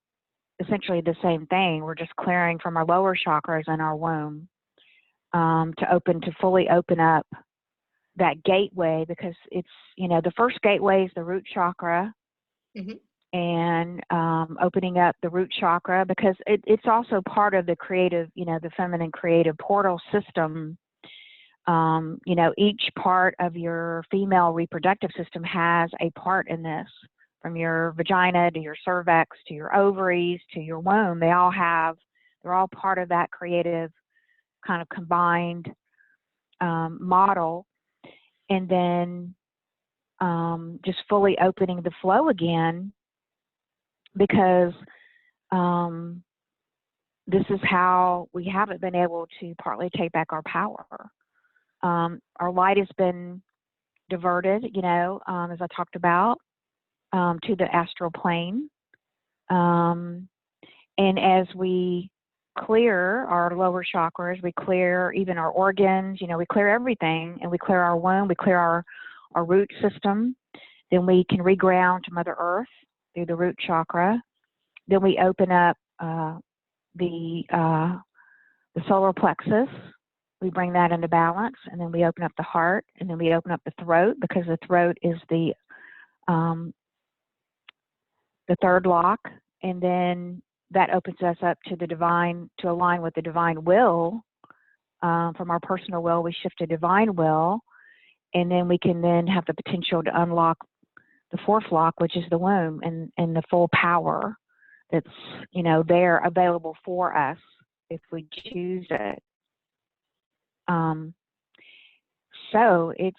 essentially the same thing. We're just clearing from our lower chakras and our womb to fully open up that gateway, because it's, you know, the first gateway is the root chakra, and opening up the root chakra, because it's also part of the creative, you know, the feminine creative portal system. You know, each part of your female reproductive system has a part in this, from your vagina to your cervix to your ovaries to your womb. They're all part of that creative kind of combined model. And then just fully opening the flow again, because this is how we haven't been able to partly take back our power. Our light has been diverted, you know, as I talked about, to the astral plane. And as we clear our lower chakras, we clear even our organs, you know, we clear everything, and we clear our womb, we clear our root system, then we can reground to Mother Earth through the root chakra. Then we open up the solar plexus. We bring that into balance, and then we open up the heart, and then we open up the throat, because the throat is the third lock, and then that opens us up to the divine, to align with the divine will. From our personal will, we shift to divine will, and then we can then have the potential to unlock the fourth lock, which is the womb, and the full power that's, you know, there available for us if we choose it. So it's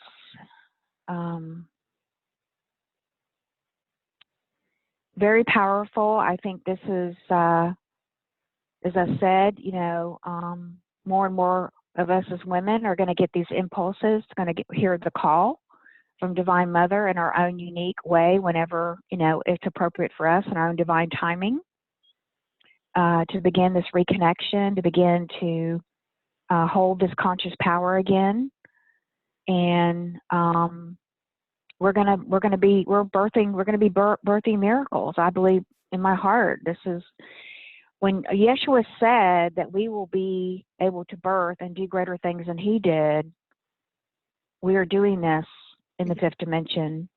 very powerful. I think this is, as I said, you know, more and more of us as women are going to get these impulses, going to hear the call from Divine Mother in our own unique way, whenever, you know, it's appropriate for us, in our own divine timing, to begin this reconnection, to begin to hold this conscious power again. And we're going to be birthing miracles. I believe in my heart. This is when Yeshua said that we will be able to birth and do greater things than he did. We are doing this in the fifth dimension,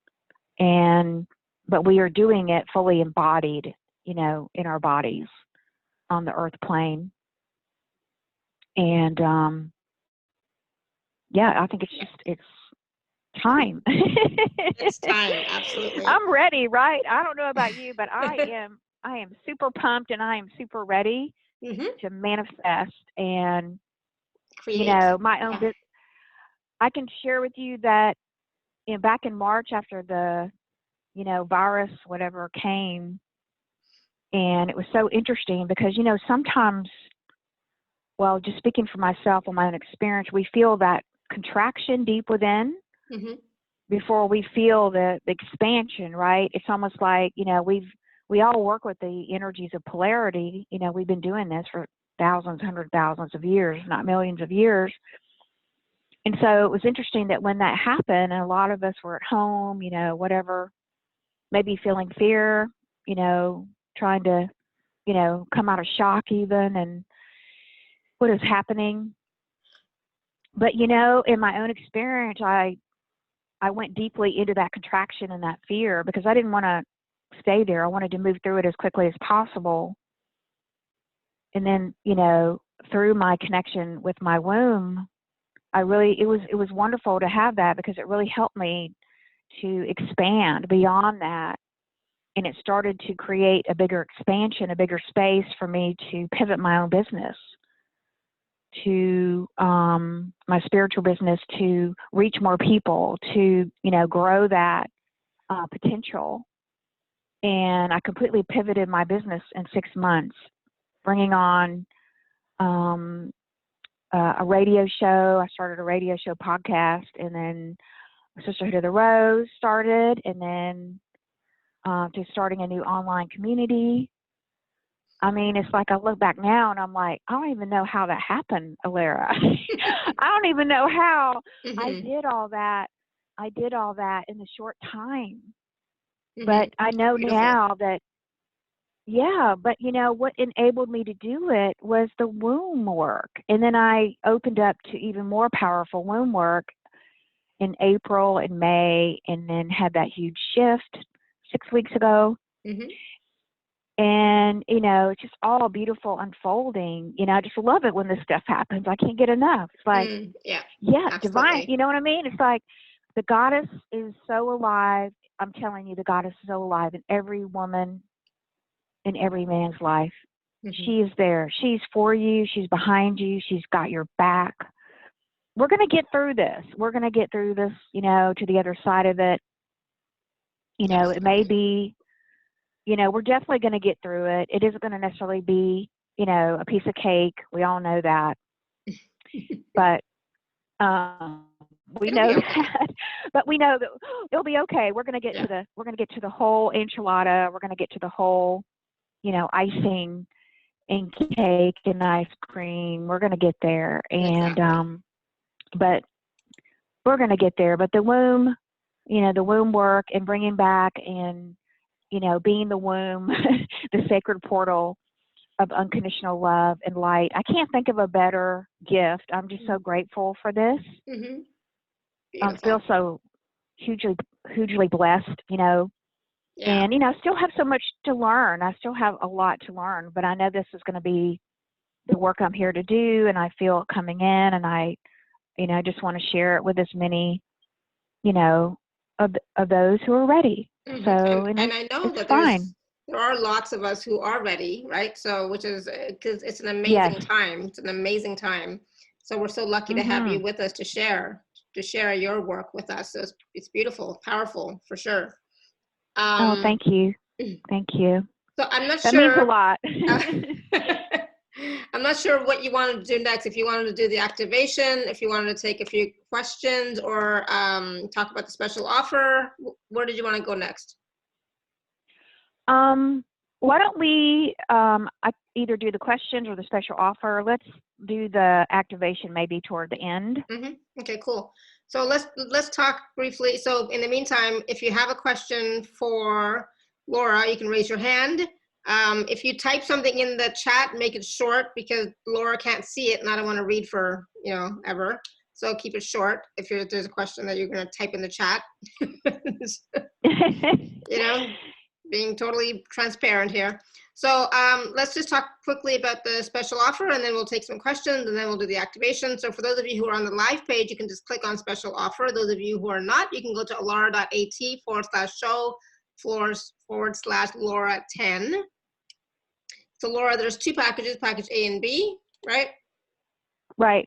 but we are doing it fully embodied, you know, in our bodies on the earth plane. And yeah, I think it's time.
It's time, absolutely.
I'm ready, right? I don't know about you, but I am super pumped, and I am super ready to manifest and create. You know, my own business. I can share with you that, you know, back in March, after the, you know, virus, whatever came, and it was so interesting because, you know, sometimes, well, just speaking for myself and my own experience, we feel that contraction deep within before we feel the expansion, right? It's almost like, you know, we all work with the energies of polarity. You know, we've been doing this for thousands, hundreds, thousands of years, not millions of years. And so it was interesting that when that happened, and a lot of us were at home, you know, whatever, maybe feeling fear, you know, trying to, you know, come out of shock even. what is happening. But, you know, in my own experience, I went deeply into that contraction and that fear because I didn't want to stay there. I wanted to move through it as quickly as possible. And then, you know, through my connection with my womb, it was wonderful to have that because it really helped me to expand beyond that. And it started to create a bigger expansion, a bigger space for me to pivot my own business, to my spiritual business, to reach more people, to, you know, grow that potential. And I completely pivoted my business in 6 months, bringing on a radio show. I started a radio show podcast, and then Sisterhood of the Rose started, and then to starting a new online community. I mean, it's like I look back now and I'm like, I don't even know how that happened, Alara. I don't even know how I did all that. I did all that in a short time. But I know now that, yeah, but you know, what enabled me to do it was the womb work. And then I opened up to even more powerful womb work in April and May, and then had that huge shift 6 weeks ago. And, you know, it's just all beautiful unfolding. You know, I just love it when this stuff happens. I can't get enough. It's like, yeah, divine. You know what I mean? It's like the goddess is so alive. I'm telling you, the goddess is so alive in every woman, in every man's life. She is there. She's for you. She's behind you. She's got your back. We're going to get through this. We're going to get through this, you know, to the other side of it. You know, it may be, you know, we're definitely going to get through it. It isn't going to necessarily be, you know, a piece of cake. We all know that. But we know that. But we know that it'll be okay. We're going to get to the whole enchilada. We're going to get to the whole, you know, icing and cake and ice cream. We're going to get there. And but we're going to get there. But the womb, you know, the womb work and bringing back and, you know, being the womb, the sacred portal of unconditional love and light. I can't think of a better gift. I'm just so grateful for this. I feel so hugely blessed, you know. And, you know, I still have so much to learn. I still have a lot to learn, but I know this is going to be the work I'm here to do, and I feel it coming in, and I, you know, I just want to share it with as many, you know, of those who are ready. So,
and I know that there are lots of us who are ready, right? So, which is, because it's an amazing time. It's an amazing time. So we're so lucky to have you with us to share your work with us. So it's beautiful, powerful, for sure.
Oh, thank you. Thank you.
So I'm not
sure. That means a lot.
I'm not sure what you wanted to do next. If you wanted to do the activation, if you wanted to take a few questions, or talk about the special offer, where did you want to go next?
Why don't we either do the questions or the special offer? Let's do the activation maybe toward the end.
Okay, cool. So let's talk briefly. So in the meantime, if you have a question for Laura, you can raise your hand. If you type something in the chat, make it short because Laura can't see it and I don't want to read for, you know, ever. So keep it short if there's a question that you're going to type in the chat. You know, being totally transparent here. So let's just talk quickly about the special offer, and then we'll take some questions, and then we'll do the activation. So for those of you who are on the live page, you can just click on special offer. Those of you who are not, you can go to alara.at/show/Laura10. So Laura, there's two packages, package A and B, right?
Right.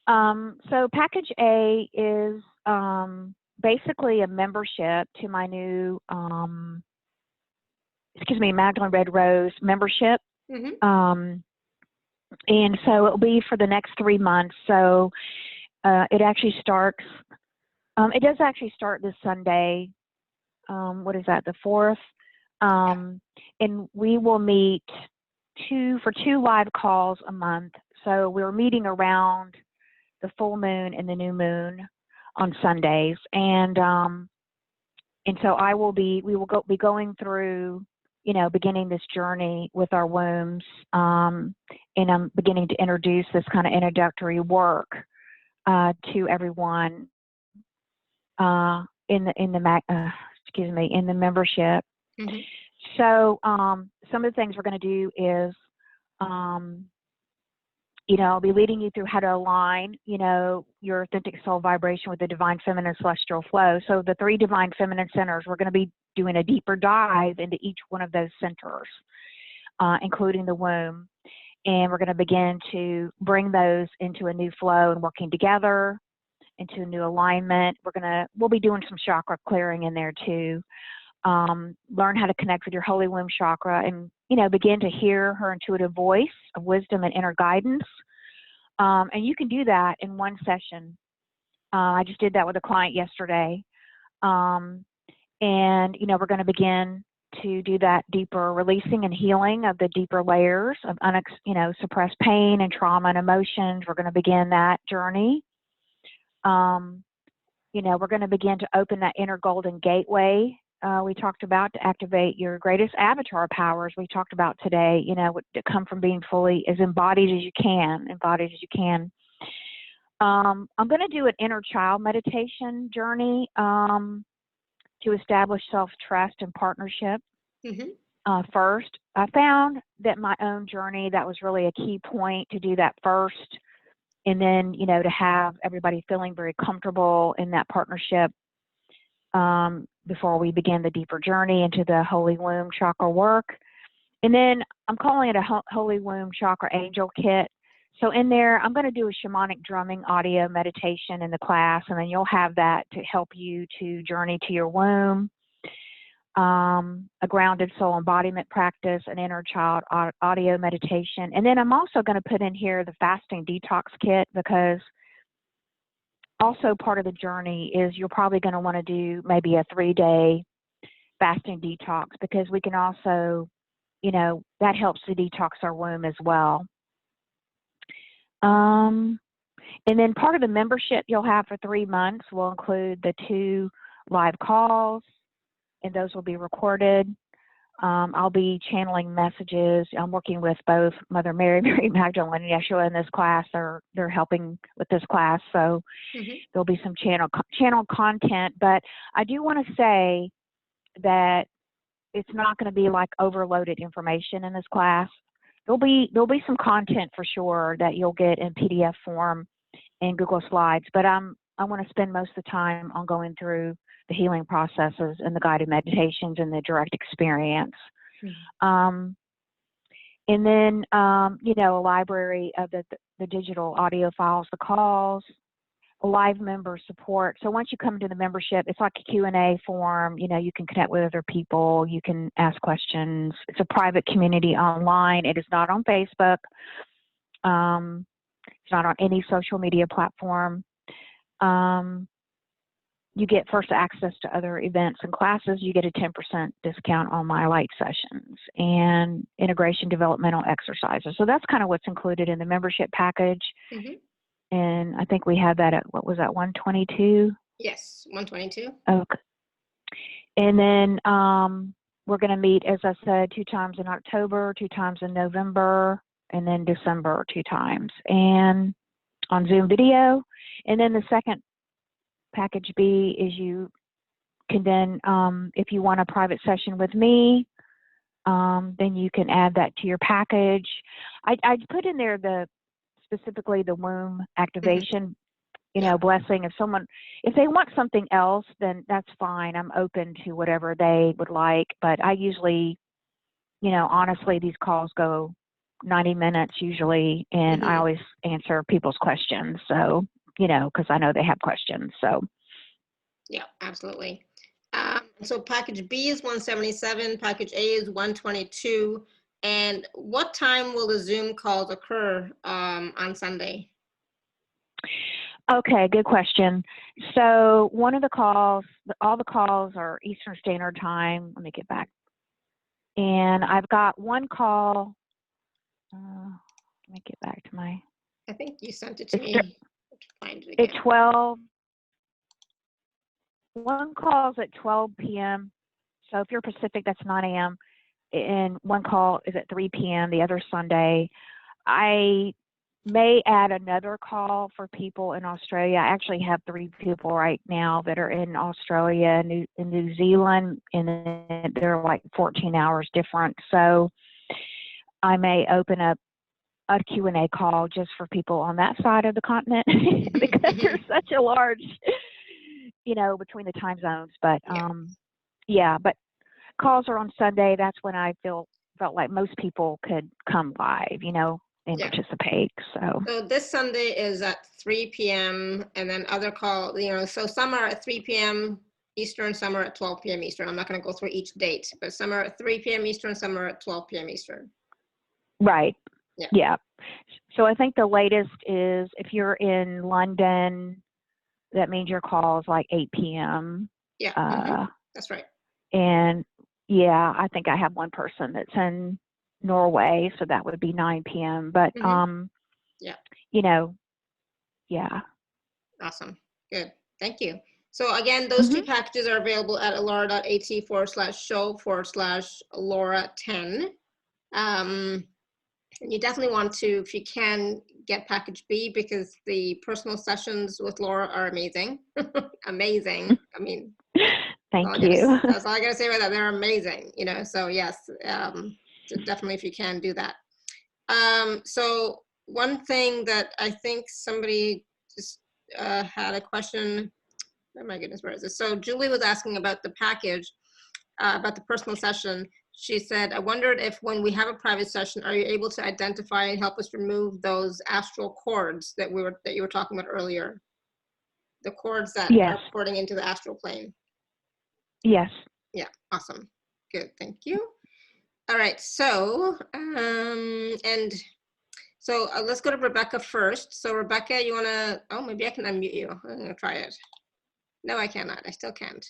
So package A is basically a membership to my new, Magdalene Red Rose membership. And so it'll be for the next 3 months. So it actually starts, it does actually start this Sunday. What is that, the 4th? And we will meet for two live calls a month. So we're meeting around the full moon and the new moon on Sundays. And so we will be going through, beginning this journey with our wombs, and I'm beginning to introduce this kind of introductory work to everyone in the membership.
Mm-hmm.
So some of the things we're going to do is, I'll be leading you through how to align, your authentic soul vibration with the divine feminine celestial flow. So the 3 divine feminine centers, we're going to be doing a deeper dive into each one of those centers, including the womb. And we're going to begin to bring those into a new flow and working together into a new alignment. We'll be doing some chakra clearing in there too. Learn how to connect with your Holy Womb Chakra and, begin to hear her intuitive voice of wisdom and inner guidance. And you can do that in one session. I just did that with a client yesterday. And, we're going to begin to do that deeper releasing and healing of the deeper layers of suppressed pain and trauma and emotions. We're going to begin that journey. We're going to begin to open that inner golden gateway we talked about to activate your greatest avatar powers we talked about today, to come from being fully as embodied as you can. I'm going to do an inner child meditation journey to establish self-trust and partnership.
Mm-hmm.
First, I found that my own journey, that was really a key point to do that first. And then, to have everybody feeling very comfortable in that partnership before we begin the deeper journey into the Holy Womb Chakra work. And then I'm calling it a Holy Womb Chakra Angel Kit. So in there, I'm going to do a shamanic drumming audio meditation in the class, and then you'll have that to help you to journey to your womb, a grounded soul embodiment practice, an inner child audio meditation. And then I'm also going to put in here the fasting detox kit, because also part of the journey is you're probably going to want to do maybe a 3-day fasting detox, because we can also, that helps to detox our womb as well. And then part of the membership you'll have for 3 months will include the 2 live calls, and those will be recorded. I'll be channeling messages. I'm working with both Mother Mary, Mary Magdalene, and Yeshua in this class. They're helping with this class, so
Mm-hmm.
there'll be some channel content. But I do want to say that it's not going to be like overloaded information in this class. There'll be some content for sure that you'll get in PDF form and Google Slides. But I want to spend most of the time on going through the healing processes and the guided meditations and the direct experience.
Mm-hmm.
And then, a library of the digital audio files, the calls, live member support. So once you come into the membership, it's like a Q&A form. You can connect with other people. You can ask questions. It's a private community online. It is not on Facebook. It's not on any social media platform. You get first access to other events and classes. You get a 10% discount on my light sessions and integration developmental exercises. So that's kind of what's included in the membership package.
Mm-hmm.
And I think we had that at, what was that, 122?
Yes, 122.
Okay. And then we're going to meet, as I said, 2 times in October, 2 times in November, and then December 2 times, and on Zoom video. And then the second package B is you can then, if you want a private session with me, then you can add that to your package. I put in there specifically the womb activation, blessing. If they want something else, then that's fine. I'm open to whatever they would like. But I usually, honestly, these calls go 90 minutes usually, and I always answer people's questions. So, because I know they have questions. So.
Yeah, absolutely. So package B is 177, package A is 122. And what time will the Zoom calls occur on Sunday?
Okay, good question. So one of the calls, all the calls are Eastern Standard Time. Let me get back. And I've got one call. Let me get back to my.
I think you sent it to me. Find it again.
It's 12. One call's at 12 p.m. So if you're Pacific, that's 9 a.m. and one call is at 3 p.m., the other Sunday. I may add another call for people in Australia. I actually have 3 people right now that are in Australia, in New Zealand, and then they're like 14 hours different. So I may open up a Q&A call just for people on that side of the continent because there's such a large, between the time zones. But but calls are on Sunday. That's when I felt like most people could come live, and participate. So
this Sunday is at 3 p.m. and then other call, so some are at 3 p.m. Eastern, some are at 12 p.m. Eastern. I'm not going to go through each date, but some are at 3 p.m. Eastern, some are at 12 p.m. Eastern.
Right. Yeah. So I think the latest is if you're in London, that means your call is like 8 p.m.
Yeah, that's right.
And I think I have one person that's in Norway, so that would be 9 p.m. But
Awesome. Good. Thank you. So again, those two packages are available at alara.at/show/Laura10. And you definitely want to, if you can, get package B because the personal sessions with Laura are amazing. Amazing. I mean,
thank you.
That's all I gotta say about that. They're amazing, so yes, so definitely if you can do that. So one thing that I think somebody just had a question, oh my goodness, where is this? So Julie was asking about the package, about the personal session. She said, I wondered if when we have a private session, are you able to identify and help us remove those astral cords that you were talking about earlier? The cords that are porting into the astral plane.
Yes.
Yeah, awesome. Good, thank you. All right, so, let's go to Rebecca first. So Rebecca, you wanna, maybe I can unmute you. I'm gonna try it. No, I cannot, I still can't.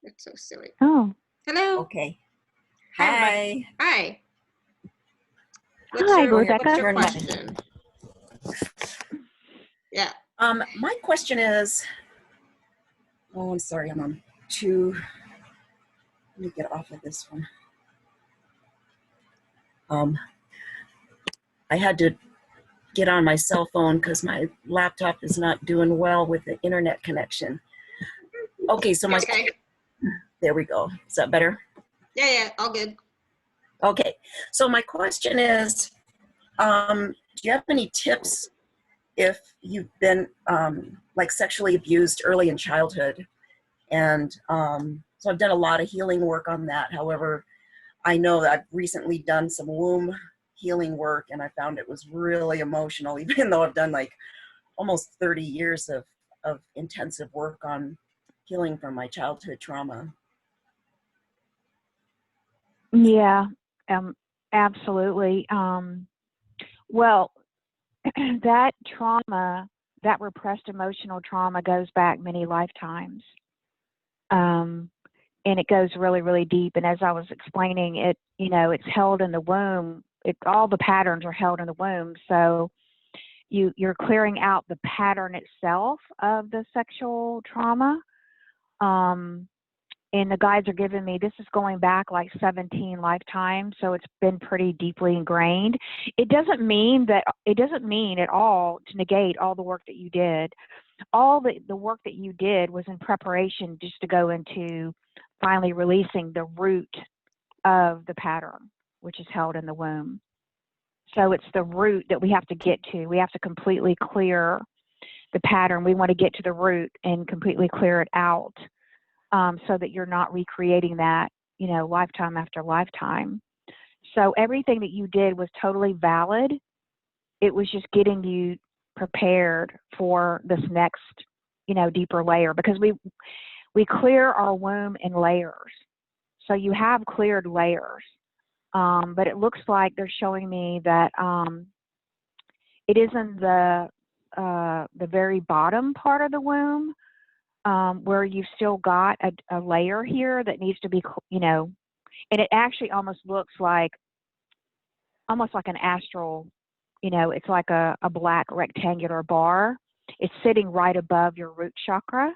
It's so silly.
Oh.
Hello.
Okay.
Hi.
Hi.
What's your
Rebecca.
question? Yeah.
My question is, I'm sorry, I'm on two. Let me get off of this one. I had to get on my cell phone because my laptop is not doing well with the internet connection. Okay, so there we go. Is that better?
Yeah, all good.
Okay, so my question is, do you have any tips if you've been like sexually abused early in childhood? And so I've done a lot of healing work on that. However, I know that I've recently done some womb healing work and I found it was really emotional, even though I've done like almost 30 years of intensive work on healing from my childhood trauma.
Yeah, absolutely. Well, that trauma, that repressed emotional trauma goes back many lifetimes. And it goes really, really deep. And as I was explaining it, it's held in the womb. All the patterns are held in the womb. So you're clearing out the pattern itself of the sexual trauma. And the guides are giving me, this is going back like 17 lifetimes. So it's been pretty deeply ingrained. It doesn't mean at all to negate all the work that you did. All the work that you did was in preparation just to go into finally releasing the root of the pattern, which is held in the womb. So it's the root that we have to get to. We have to completely clear the pattern. We want to get to the root and completely clear it out, so that you're not recreating that, lifetime after lifetime. So everything that you did was totally valid. It was just getting you prepared for this next, deeper layer, because we clear our womb in layers. So you have cleared layers, but it looks like they're showing me that it isn't the very bottom part of the womb, where you've still got a layer here that needs to be, and it actually almost looks like an astral, it's like a black rectangular bar. It's sitting right above your root chakra.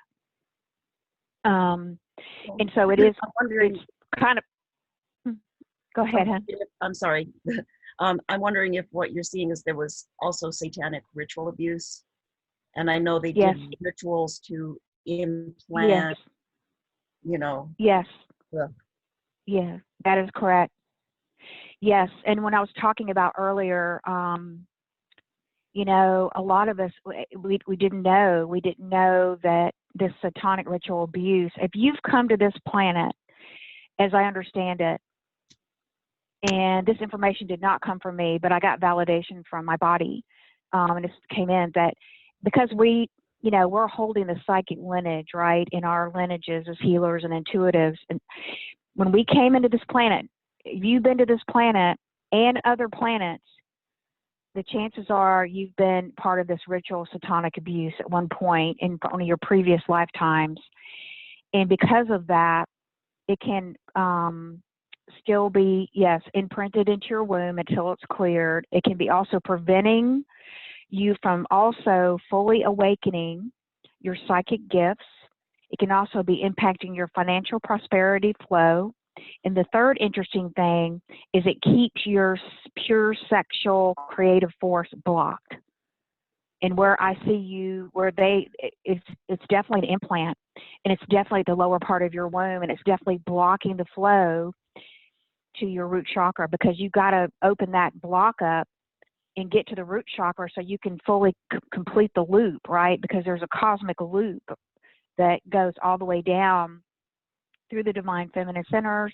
And so it is,
I'm wondering,
it's kind of, Go ahead, hon.
I'm sorry. I'm wondering if what you're seeing is there was also satanic ritual abuse. And I know they
Yes.
did rituals to
Yes.
implant, you know.
Yes.
The,
Yes, that is correct. Yes, and when I was talking about earlier, you know, a lot of us, we didn't know. We didn't know that this satanic ritual abuse, if you've come to this planet, as I understand it, and this information did not come from me, but I got validation from my body, and this came in that because we, you know, we're holding the psychic lineage, right, in our lineages as healers and intuitives. And when we came into this planet, if you've been to this planet and other planets, the chances are you've been part of this ritual satanic abuse at one point in one of your previous lifetimes. And because of that, it can still be, yes, imprinted into your womb until it's cleared. It can be also preventing you from also fully awakening your psychic gifts. It can also be impacting your financial prosperity flow. And the third interesting thing is it keeps your pure sexual creative force blocked. And where I see you, where it's definitely an implant, and it's definitely the lower part of your womb, and it's definitely blocking the flow to your root chakra, because you got to open that block up and get to the root chakra so you can fully complete the loop, right? Because there's a cosmic loop that goes all the way down through the divine feminine centers,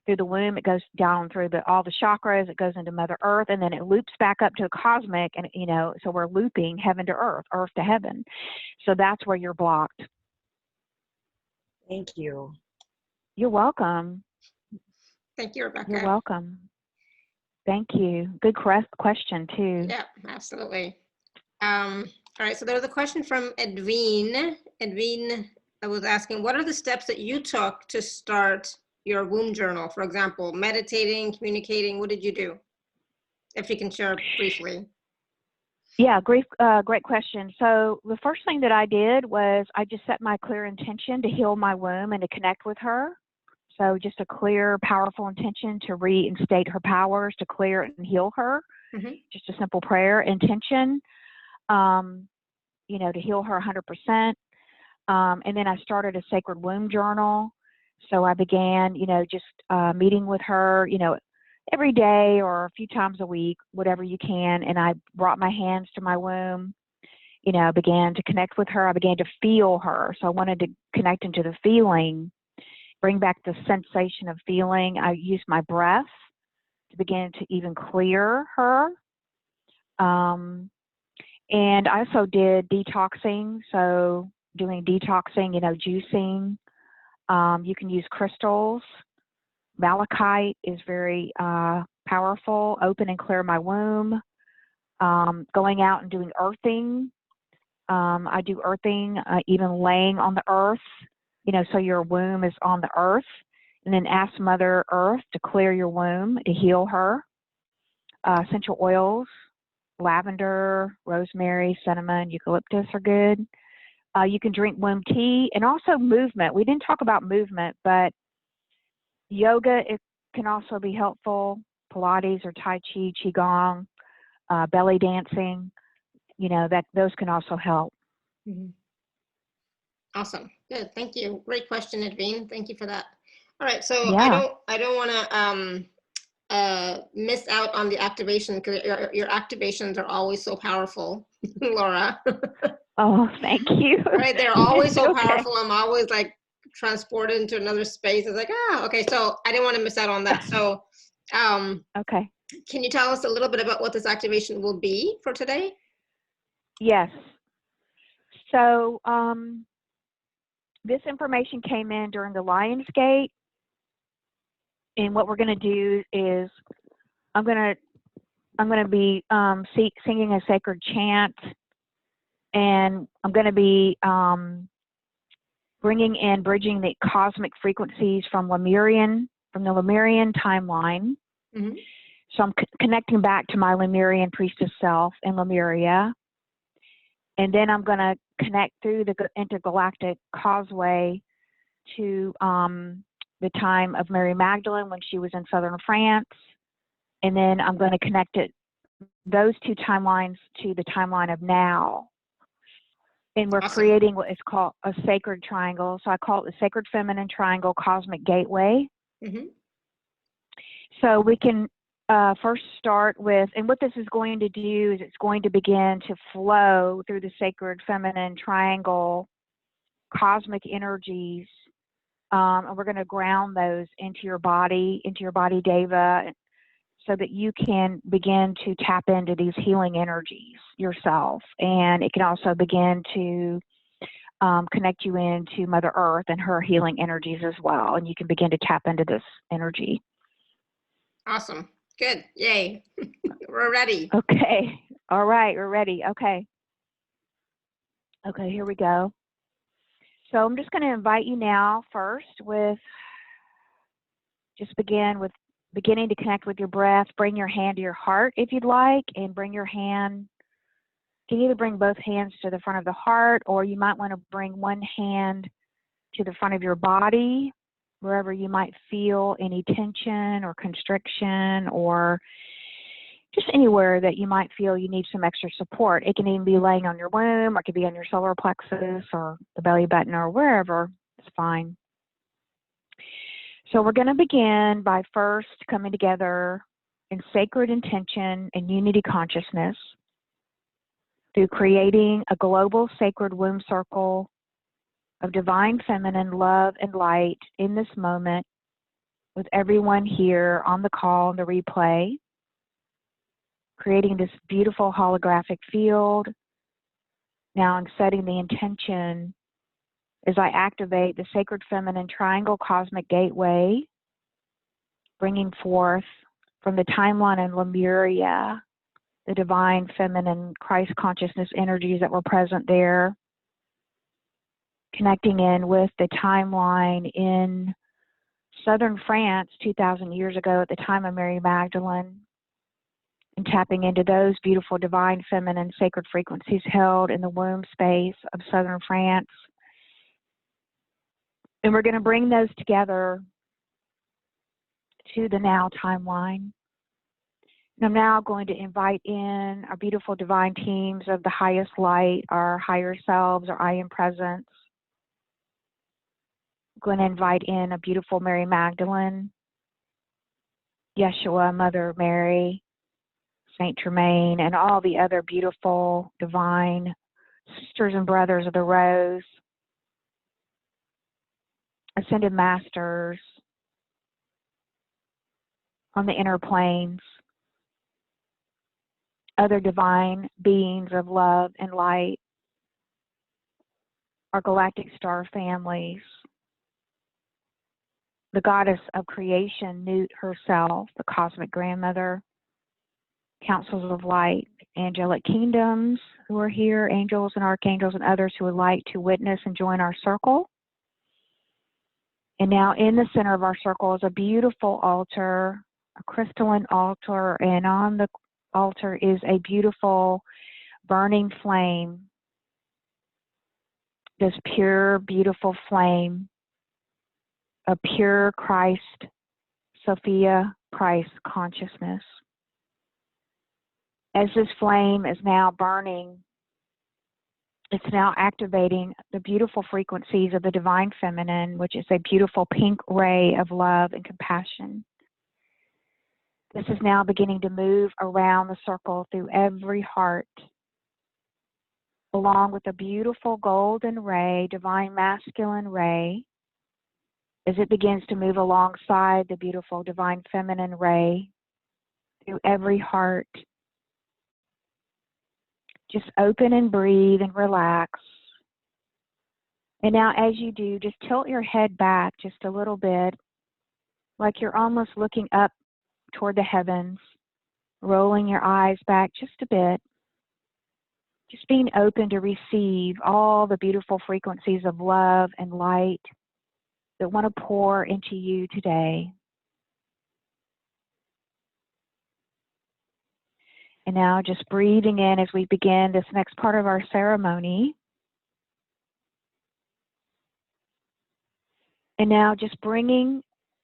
through the womb. It goes down through all the chakras. It goes into Mother Earth, and then it loops back up to the cosmic. And, you know, so we're looping heaven to earth, earth to heaven. So that's where you're blocked.
thank you.
You're welcome. Thank you, Rebecca.
You're welcome. Thank you. Good question, too.
Yeah, absolutely. All right, so there was a question from Edwin. Edwin was asking, what are the steps that you took to start your womb journal? For example, meditating, communicating, what did you do? If you can share briefly.
Yeah, great question. So the first thing that I did was I just set my clear intention to heal my womb and to connect with her. So just a clear, powerful intention to reinstate her powers, to clear and heal her. Mm-hmm. Just a simple prayer intention, you know, to heal her 100%. And then I started a sacred womb journal. So I began, you know, just meeting with her, you know, every day or a few times a week, whatever you can. And I brought my hands to my womb, you know, began to connect with her. I began to feel her. So I wanted to connect into the feeling, bring back the sensation of feeling. I used my breath to begin to even clear her. And I also did detoxing. So doing detoxing, you know, juicing. You can use crystals. Malachite is very powerful. Open and clear my womb. Going out and doing earthing. I do earthing, even laying on the earth, you know, so your womb is on the earth. And then ask Mother Earth to clear your womb, to heal her. Essential oils, lavender, rosemary, cinnamon, eucalyptus are good. You can drink womb tea, and also movement. We didn't talk about movement, but yoga, it can also be helpful. Pilates or Tai Chi, Qigong, belly dancing, you know, those can also help.
Mm-hmm. Awesome. Good. Thank you. Great question, Edwin. Thank you for that. All right. So yeah. I don't want to miss out on the activation, because your activations are always so powerful, Laura.
Oh, thank you.
Right. They're always so powerful. I'm always like transported into another space. It's like, okay. So I didn't want to miss out on that. So,
okay.
Can you tell us a little bit about what this activation will be for today?
Yes. So, this information came in during the Lion's Gate, and what we're going to do is I'm going to be singing a sacred chant, and I'm going to be bringing in, bridging the cosmic frequencies from the Lemurian timeline. Mm-hmm. So I'm connecting back to my Lemurian priestess self in Lemuria, and then I'm going to connect through the intergalactic causeway to the time of Mary Magdalene when she was in southern France. And then I'm going to connect those two timelines to the timeline of now. And we're creating what is called a sacred triangle. So I call it the Sacred Feminine Triangle Cosmic Gateway. So we can first start with, and what this is going to do is it's going to begin to flow through the Sacred Feminine Triangle cosmic energies. And we're going to ground those into your body Deva, so that you can begin to tap into these healing energies yourself. And it can also begin to connect you into Mother Earth and her healing energies as well. And you can begin to tap into this energy.
Awesome. Good. Yay. We're ready.
Okay. All right. We're ready. Okay. Okay, here we go. So I'm just going to invite you now first with, just beginning to connect with your breath. Bring your hand to your heart if you'd like, and bring your hand, you can either bring both hands to the front of the heart, or you might want to bring one hand to the front of your body, wherever you might feel any tension or constriction, or just anywhere that you might feel you need some extra support. It can even be laying on your womb, or it could be on your solar plexus or the belly button or wherever. It's fine. So we're going to begin by first coming together in sacred intention and unity consciousness through creating a global sacred womb circle of divine feminine love and light in this moment with everyone here on the call and the replay, creating this beautiful holographic field. Now I'm setting the intention as I activate the Sacred Feminine Triangle Cosmic Gateway, bringing forth from the timeline in Lemuria, the divine feminine Christ consciousness energies that were present there, connecting in with the timeline in southern France 2,000 years ago at the time of Mary Magdalene, and tapping into those beautiful divine feminine sacred frequencies held in the womb space of southern France. And we're going to bring those together to the now timeline. And I'm now going to invite in our beautiful divine teams of the highest light, our higher selves, our I Am Presence. I'm going to invite in a beautiful Mary Magdalene, Yeshua, Mother Mary, Saint Germain, and all the other beautiful divine sisters and brothers of the Rose, Ascended Masters on the inner planes, other divine beings of love and light, our galactic star families, the goddess of creation, Nut herself, the cosmic grandmother, councils of light, angelic kingdoms who are here, angels and archangels and others who would like to witness and join our circle. And now in the center of our circle is a beautiful altar, a crystalline altar, and on the altar is a beautiful burning flame, this pure, beautiful flame of pure Christ, Sophia Christ consciousness. As this flame is now burning, it's now activating the beautiful frequencies of the divine feminine, which is a beautiful pink ray of love and compassion. This is now beginning to move around the circle through every heart, along with a beautiful golden ray, divine masculine ray, as it begins to move alongside the beautiful divine feminine ray through every heart. Just open and breathe and relax. And now as you do, just tilt your head back just a little bit, like you're almost looking up toward the heavens, rolling your eyes back just a bit, just being open to receive all the beautiful frequencies of love and light that want to pour into you today. And now just breathing in as we begin this next part of our ceremony. And now just bringing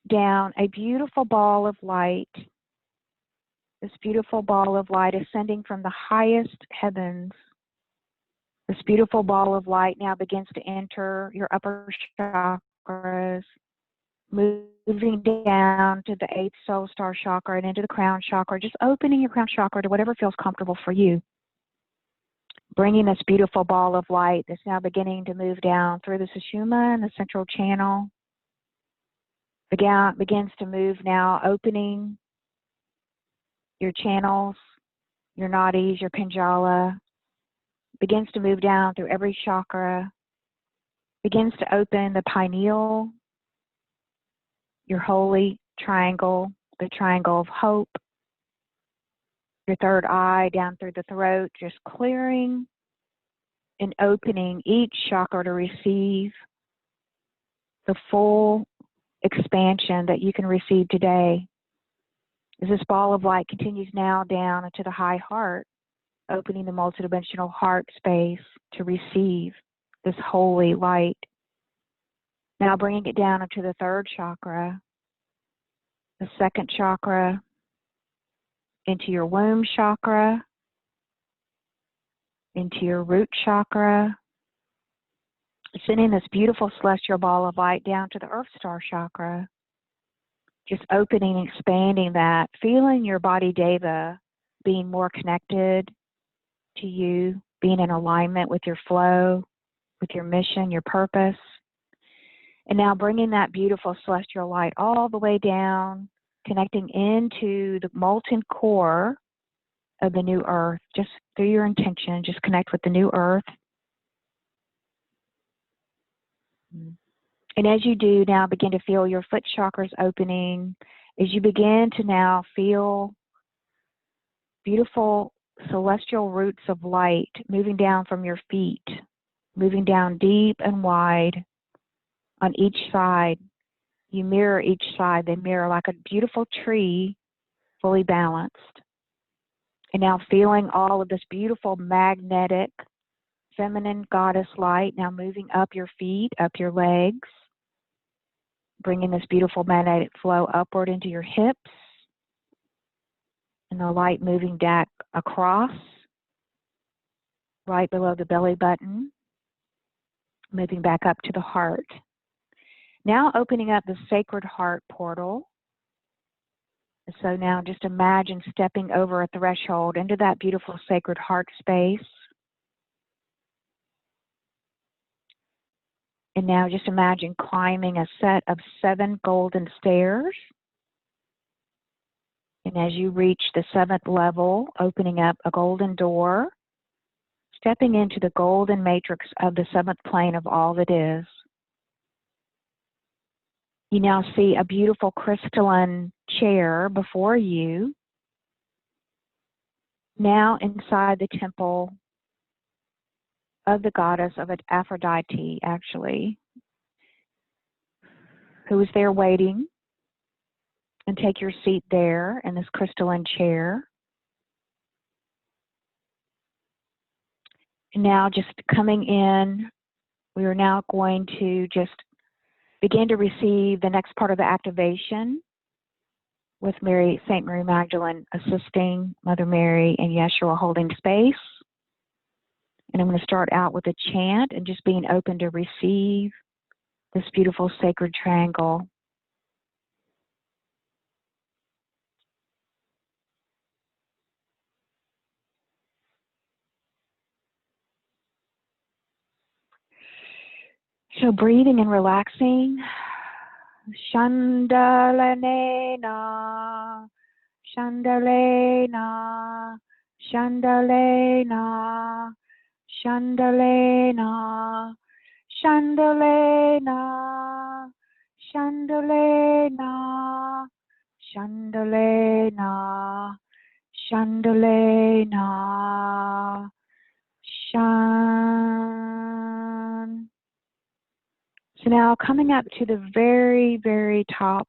down a beautiful ball of light. This beautiful ball of light ascending from the highest heavens. This beautiful ball of light now begins to enter your upper chakras, moving down to the 8th soul star chakra and into the crown chakra, just opening your crown chakra to whatever feels comfortable for you. Bringing this beautiful ball of light that's now beginning to move down through the sushumna and the central channel. Begins to move now, opening your channels, your nadis, your pinjala. Begins to move down through every chakra. Begins to open the pineal, your holy triangle, the triangle of hope, your third eye down through the throat, just clearing and opening each chakra to receive the full expansion that you can receive today. As this ball of light continues now down into the high heart, opening the multidimensional heart space to receive this holy light. Now bringing it down into the 3rd chakra, the 2nd chakra, into your womb chakra, into your root chakra, sending this beautiful celestial ball of light down to the earth star chakra, just opening and expanding that, feeling your body deva being more connected to you, being in alignment with your flow, with your mission, your purpose. And now bringing that beautiful celestial light all the way down, connecting into the molten core of the new earth, just through your intention, just connect with the new earth. And as you do now, begin to feel your foot chakras opening, as you begin to now feel beautiful celestial roots of light moving down from your feet, moving down deep and wide on each side. You mirror each side. They mirror like a beautiful tree, fully balanced. And now feeling all of this beautiful magnetic feminine goddess light now moving up your feet, up your legs, bringing this beautiful magnetic flow upward into your hips, and the light moving back across, right below the belly button, moving back up to the heart. Now opening up the sacred heart portal. So now just imagine stepping over a threshold into that beautiful sacred heart space. And now just imagine climbing a set of 7 golden stairs. And as you reach the 7th level, opening up a golden door, stepping into the golden matrix of the 7th plane of all that is. You now see a beautiful crystalline chair before you. Now inside the temple of the goddess of Aphrodite, actually, who is there waiting. And take your seat there in this crystalline chair. And now just coming in, we are now going to just begin to receive the next part of the activation with St. Mary Magdalene assisting Mother Mary and Yeshua holding space. And I'm going to start out with a chant and just being open to receive this beautiful sacred triangle. So breathing and relaxing. Shandalena, Shandalena, Shandalena, Shandalena, Shandalena, Shandalena, Shandalena, Shandalena, Shan. So now coming up to the very, very top,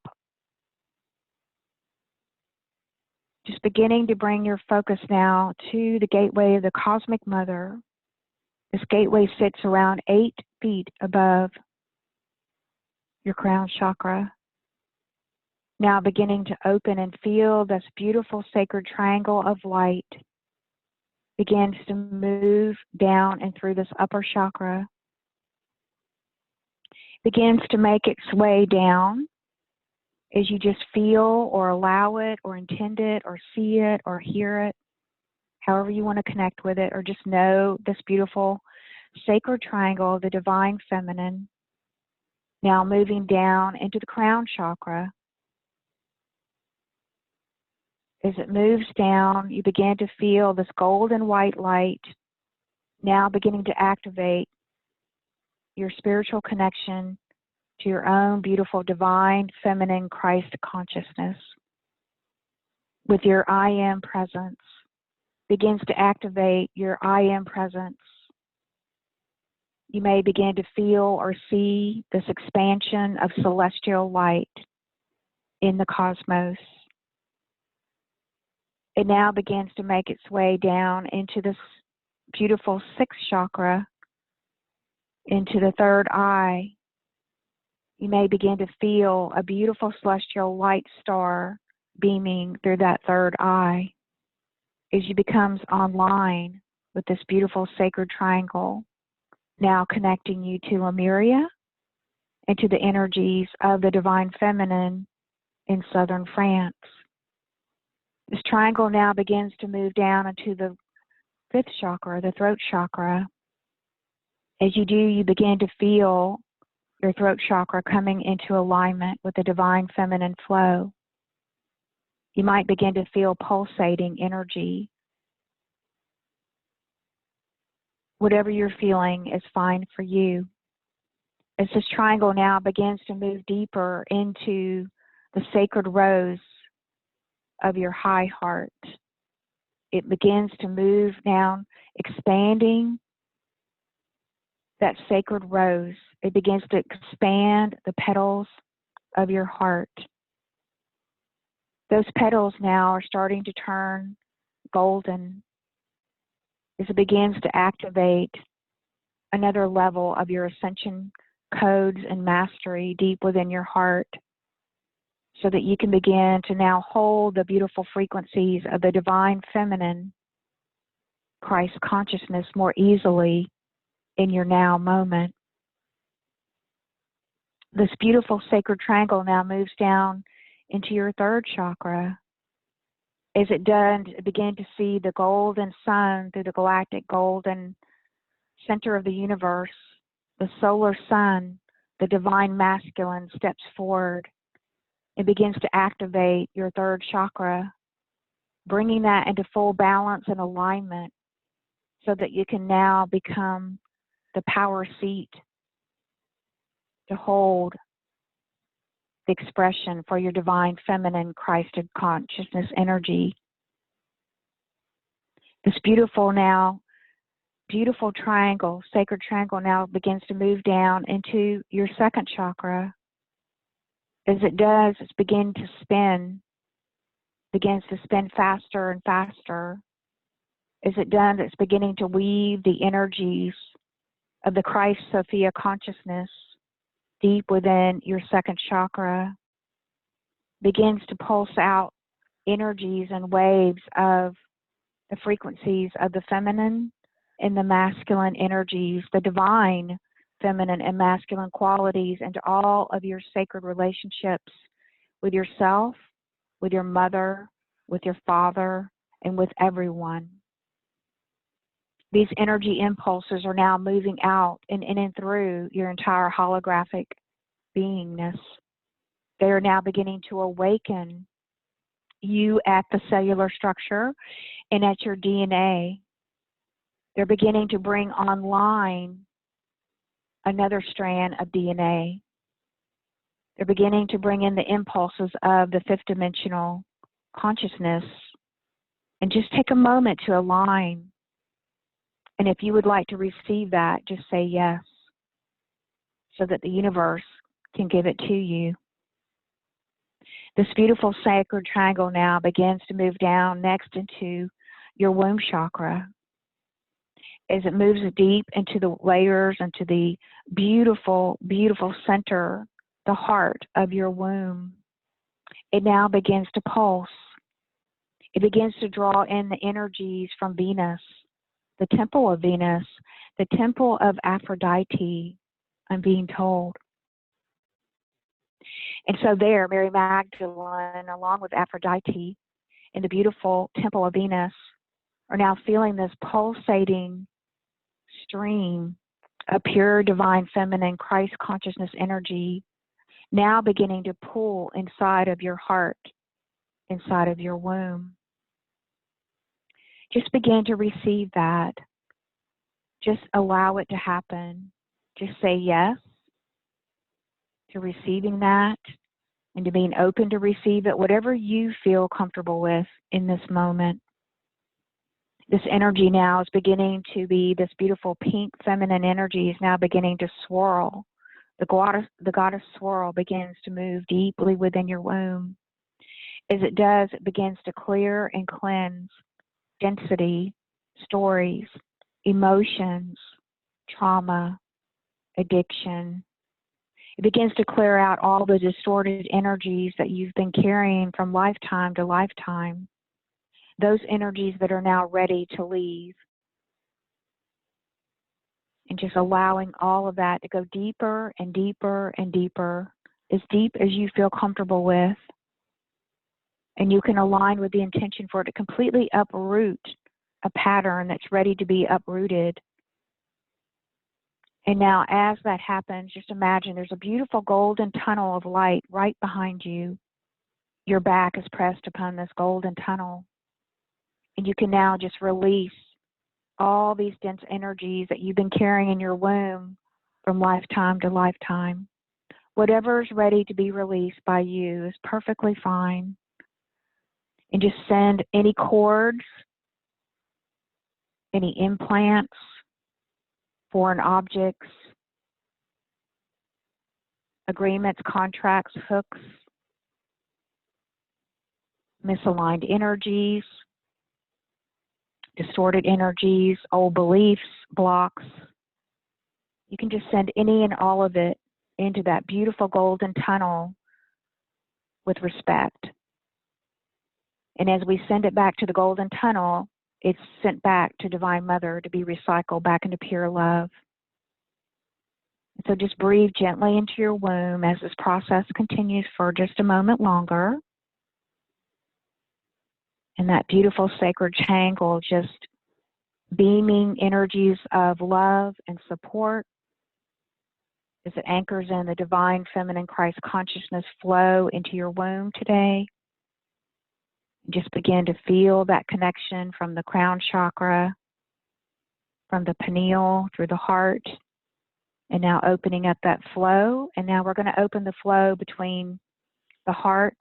just beginning to bring your focus now to the gateway of the Cosmic Mother. This gateway sits around 8 feet above your crown chakra. Now beginning to open and feel this beautiful sacred triangle of light begins to move down and through this upper chakra. Begins to make its way down as you just feel or allow it or intend it or see it or hear it, however you want to connect with it, or just know this beautiful sacred triangle of the divine feminine. Now moving down into the crown chakra. As it moves down, you begin to feel this golden white light now beginning to activate your spiritual connection to your own beautiful divine feminine Christ consciousness. With your I am presence, begins to activate your I am presence. You may begin to feel or see this expansion of celestial light in the cosmos. It now begins to make its way down into this beautiful sixth chakra, into the third eye. You may begin to feel a beautiful celestial light star beaming through that third eye as you becomes online with this beautiful sacred triangle, now connecting you to Lemuria and to the energies of the divine feminine in southern France. This triangle now begins to move down into the fifth chakra, the throat chakra. As you do, you begin to feel your throat chakra coming into alignment with the divine feminine flow. You might begin to feel pulsating energy. Whatever you're feeling is fine for you. As this triangle now begins to move deeper into the sacred rose of your high heart, it begins to move down, expanding that sacred rose. It begins to expand the petals of your heart. Those petals now are starting to turn golden as it begins to activate another level of your ascension codes and mastery deep within your heart, so that you can begin to now hold the beautiful frequencies of the divine feminine Christ consciousness more easily in your now moment. This beautiful sacred triangle now moves down into your third chakra. As it does, begin to see the golden sun through the galactic golden center of the universe. The solar sun, the divine masculine, steps forward and begins to activate your third chakra, bringing that into full balance and alignment so that you can now become the power seat to hold the expression for your divine feminine Christed consciousness energy. This beautiful triangle, sacred triangle now begins to move down into your second chakra. As it does, it's begins to spin faster and faster. As it does, it's beginning to weave the energies of the Christ Sophia consciousness deep within your second chakra. Begins to pulse out energies and waves of the frequencies of the feminine and the masculine energies, the divine feminine and masculine qualities into all of your sacred relationships with yourself, with your mother, with your father, and with everyone. These energy impulses are now moving out and in and through your entire holographic beingness. They are now beginning to awaken you at the cellular structure and at your DNA. They're beginning to bring online another strand of DNA. They're beginning to bring in the impulses of the fifth dimensional consciousness. And just take a moment to align. And if you would like to receive that, just say yes, so that the universe can give it to you. This beautiful sacred triangle now begins to move down next into your womb chakra. As it moves deep into the layers, into the beautiful, beautiful center, the heart of your womb. it now begins to pulse. It begins to draw in the energies from Venus, the temple of Venus, the temple of Aphrodite, I'm being told. And so there, Mary Magdalene, along with Aphrodite, in the beautiful temple of Venus, are now feeling this pulsating stream of pure divine feminine Christ consciousness energy now beginning to pull inside of your heart, inside of your womb. Just begin to receive that. Just allow it to happen. Just say yes to receiving that and to being open to receive it, whatever you feel comfortable with in this moment. This energy now is beginning to be, this beautiful pink feminine energy is now beginning to swirl. The goddess swirl begins to move deeply within your womb. As it does, it begins to clear and cleanse density, stories, emotions, trauma, addiction. It begins to clear out all the distorted energies that you've been carrying from lifetime to lifetime. Those energies that are now ready to leave. And just allowing all of that to go deeper and deeper and deeper, as deep as you feel comfortable with. And you can align with the intention for it to completely uproot a pattern that's ready to be uprooted. And now as that happens, just imagine there's a beautiful golden tunnel of light right behind you. Your back is pressed upon this golden tunnel. And you can now just release all these dense energies that you've been carrying in your womb from lifetime to lifetime. Whatever's ready to be released by you is perfectly fine. And just send any cords, any implants, foreign objects, agreements, contracts, hooks, misaligned energies, distorted energies, old beliefs, blocks. You can just send any and all of it into that beautiful golden tunnel with respect. And as we send it back to the golden tunnel, it's sent back to Divine Mother to be recycled back into pure love. And so just breathe gently into your womb as this process continues for just a moment longer. And that beautiful sacred triangle just beaming energies of love and support as it anchors in the divine feminine Christ consciousness flow into your womb today. Just begin to feel that connection from the crown chakra, from the pineal through the heart, and now opening up that flow. And now we're going to open the flow between the heart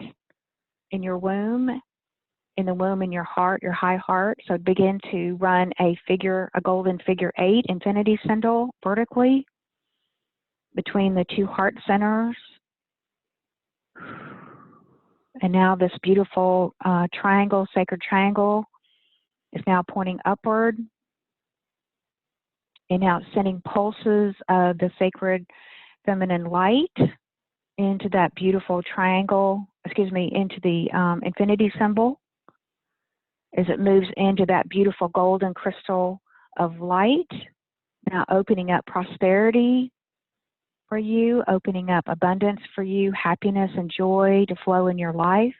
and your womb, in the womb and your heart, your high heart. So begin to run a golden figure 8 infinity symbol vertically between the two heart centers. And now this beautiful triangle, sacred triangle, is now pointing upward. And now it's sending pulses of the sacred feminine light into that beautiful triangle, into the infinity symbol, as it moves into that beautiful golden crystal of light, now opening up prosperity for you, opening up abundance for you, happiness and joy to flow in your life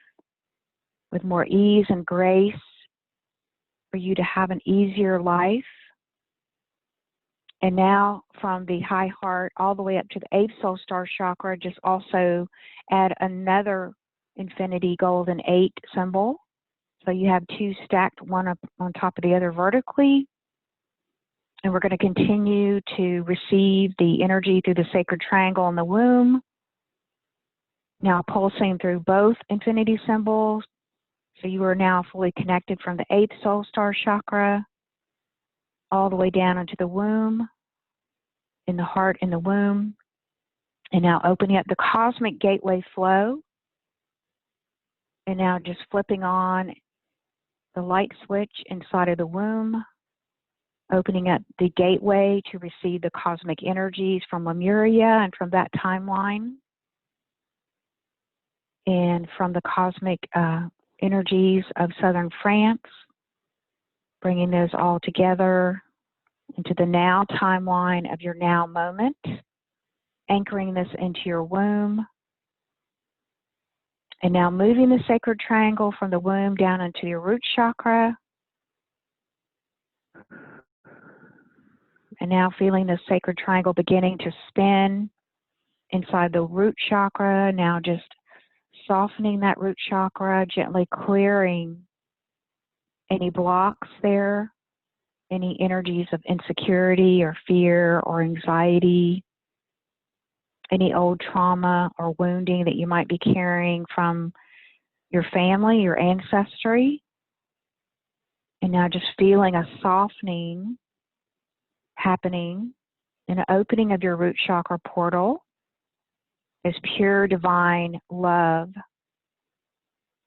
with more ease and grace for you to have an easier life. And now from the high heart all the way up to the 8th soul star chakra, just also add another infinity golden 8 symbol. So you have two stacked, one up on top of the other vertically. And we're going to continue to receive the energy through the sacred triangle in the womb. Now pulsing through both infinity symbols. So you are now fully connected from the 8th soul star chakra all the way down into the womb, in the heart, in the womb. And now opening up the cosmic gateway flow. And now just flipping on the light switch inside of the womb, opening up the gateway to receive the cosmic energies from Lemuria and from that timeline. and from the cosmic energies of southern France, bringing those all together into the now timeline of your now moment, anchoring this into your womb, and now moving the sacred triangle from the womb down into your root chakra, and now feeling the sacred triangle beginning to spin inside the root chakra, now just softening that root chakra, gently clearing any blocks there, any energies of insecurity or fear or anxiety, any old trauma or wounding that you might be carrying from your family, your ancestry. And now just feeling a softening happening, an opening of your root chakra portal as pure divine love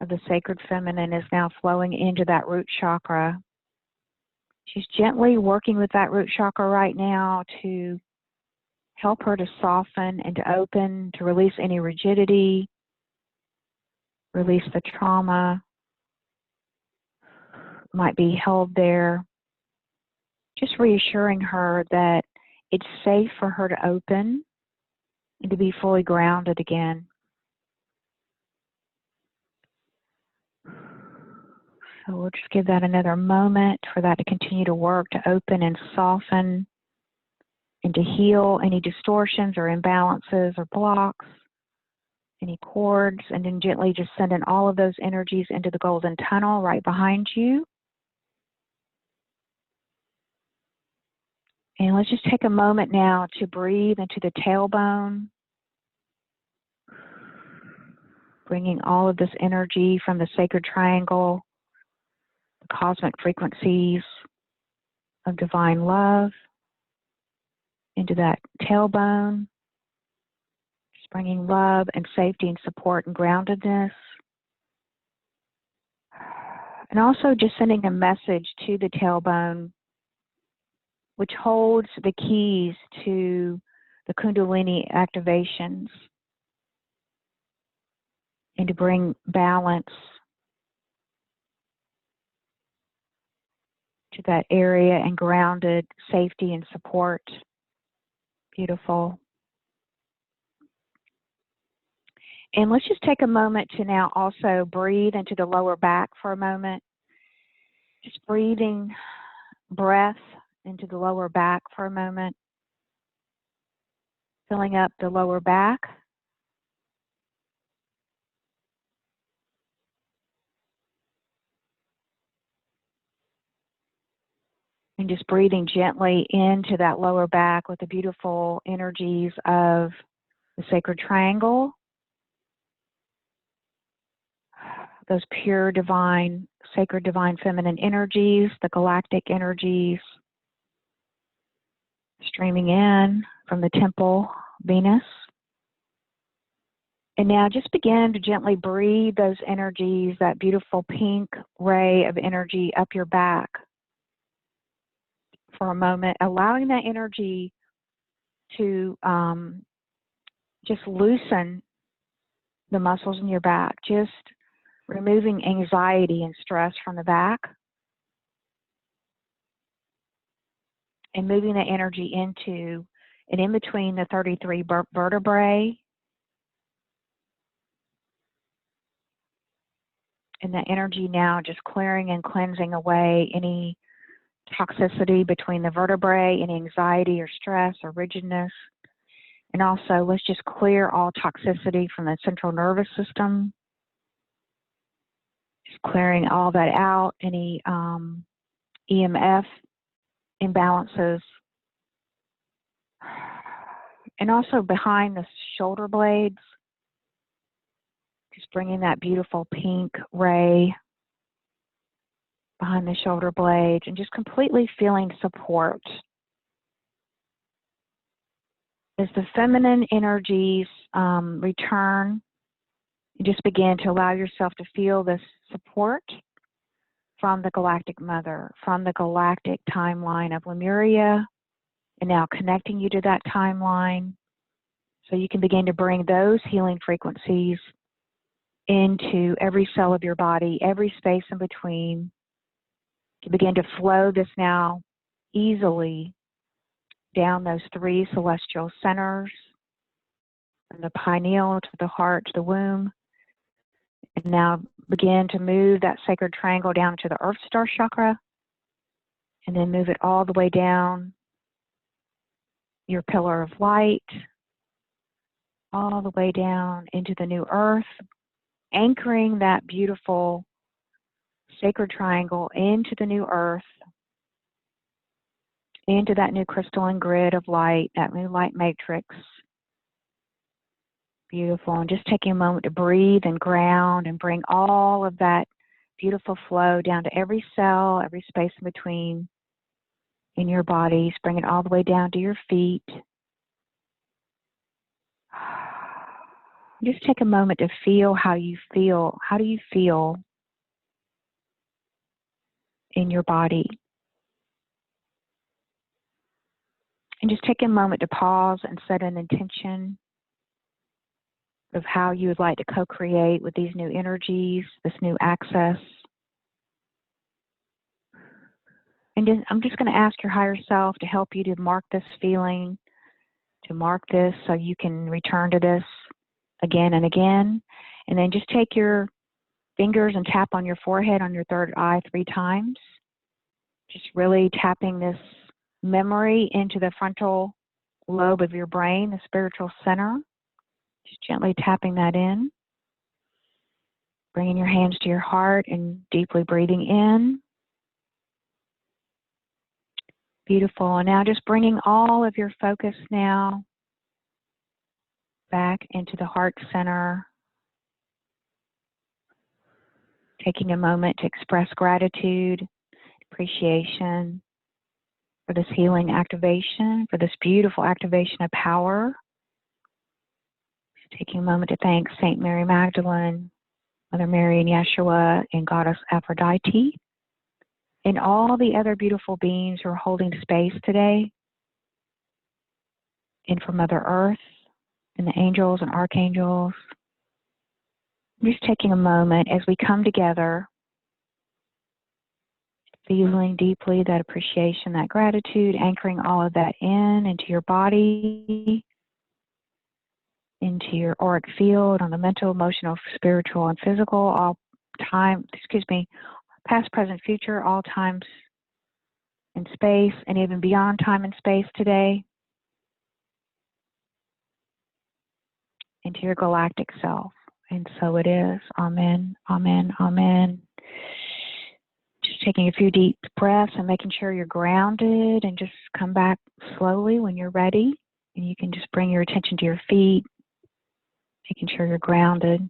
of the sacred feminine is now flowing into that root chakra. She's gently working with that root chakra right now to help her to soften and to open, to release any rigidity, release the trauma might be held there. Just reassuring her that it's safe for her to open and to be fully grounded again. So we'll just give that another moment for that to continue to work, to open and soften and to heal any distortions or imbalances or blocks, any cords, and then gently just send in all of those energies into the golden tunnel right behind you. And let's just take a moment now to breathe into the tailbone, bringing all of this energy from the sacred triangle, the cosmic frequencies of divine love into that tailbone, just bringing love and safety and support and groundedness. And also just sending a message to the tailbone, which holds the keys to the Kundalini activations and to bring balance to that area and grounded safety and support. Beautiful. And let's just take a moment to now also breathe into the lower back for a moment. Just breathing breath into the lower back for a moment. Filling up the lower back. And just breathing gently into that lower back with the beautiful energies of the sacred triangle. Those pure divine, sacred divine feminine energies, the galactic energies streaming in from the temple, Venus. And now just begin to gently breathe those energies, that beautiful pink ray of energy up your back for a moment, allowing that energy to just loosen the muscles in your back, just removing anxiety and stress from the back, and moving the energy into and in between the 33 vertebrae, and the energy now just clearing and cleansing away any toxicity between the vertebrae, any anxiety or stress or rigidness. And also, let's just clear all toxicity from the central nervous system. Just clearing all that out, any EMF imbalances. And also behind the shoulder blades, just bringing that beautiful pink ray behind the shoulder blades and just completely feeling support. As the feminine energies return, you just begin to allow yourself to feel this support from the Galactic Mother, from the galactic timeline of Lemuria, and now connecting you to that timeline so you can begin to bring those healing frequencies into every cell of your body, every space in between, to begin to flow this now easily down those 3 celestial centers, from the pineal to the heart to the womb. And now begin to move that sacred triangle down to the Earth Star chakra, and then move it all the way down your pillar of light, all the way down into the new earth, anchoring that beautiful sacred triangle into the new earth, into that new crystalline grid of light, that new light matrix. Beautiful. And just taking a moment to breathe and ground and bring all of that beautiful flow down to every cell, every space in between in your bodies. Bring it all the way down to your feet. Just take a moment to feel how you feel. How do you feel in your body? And just take a moment to pause and set an intention of how you would like to co-create with these new energies, this new access. And then I'm just going to ask your higher self to help you to mark this feeling, to mark this so you can return to this again and again. And then just take your fingers and tap on your forehead, on your third eye 3 times. Just really tapping this memory into the frontal lobe of your brain, the spiritual center. Just gently tapping that in. Bringing your hands to your heart and deeply breathing in. Beautiful. And now just bringing all of your focus now back into the heart center. Taking a moment to express gratitude, appreciation for this healing activation, for this beautiful activation of power. Taking a moment to thank Saint Mary Magdalene, Mother Mary and Yeshua, and Goddess Aphrodite, and all the other beautiful beings who are holding space today, and for Mother Earth, and the angels and archangels. I'm just taking a moment as we come together, feeling deeply that appreciation, that gratitude, anchoring all of that in into your body, into your auric field, on the mental, emotional, spiritual, and physical, all time, past, present, future, all times and space, and even beyond time and space today, into your galactic self. And so it is. Amen, amen, amen. Just taking a few deep breaths and making sure you're grounded, and just come back slowly when you're ready. And you can just bring your attention to your feet, making sure you're grounded.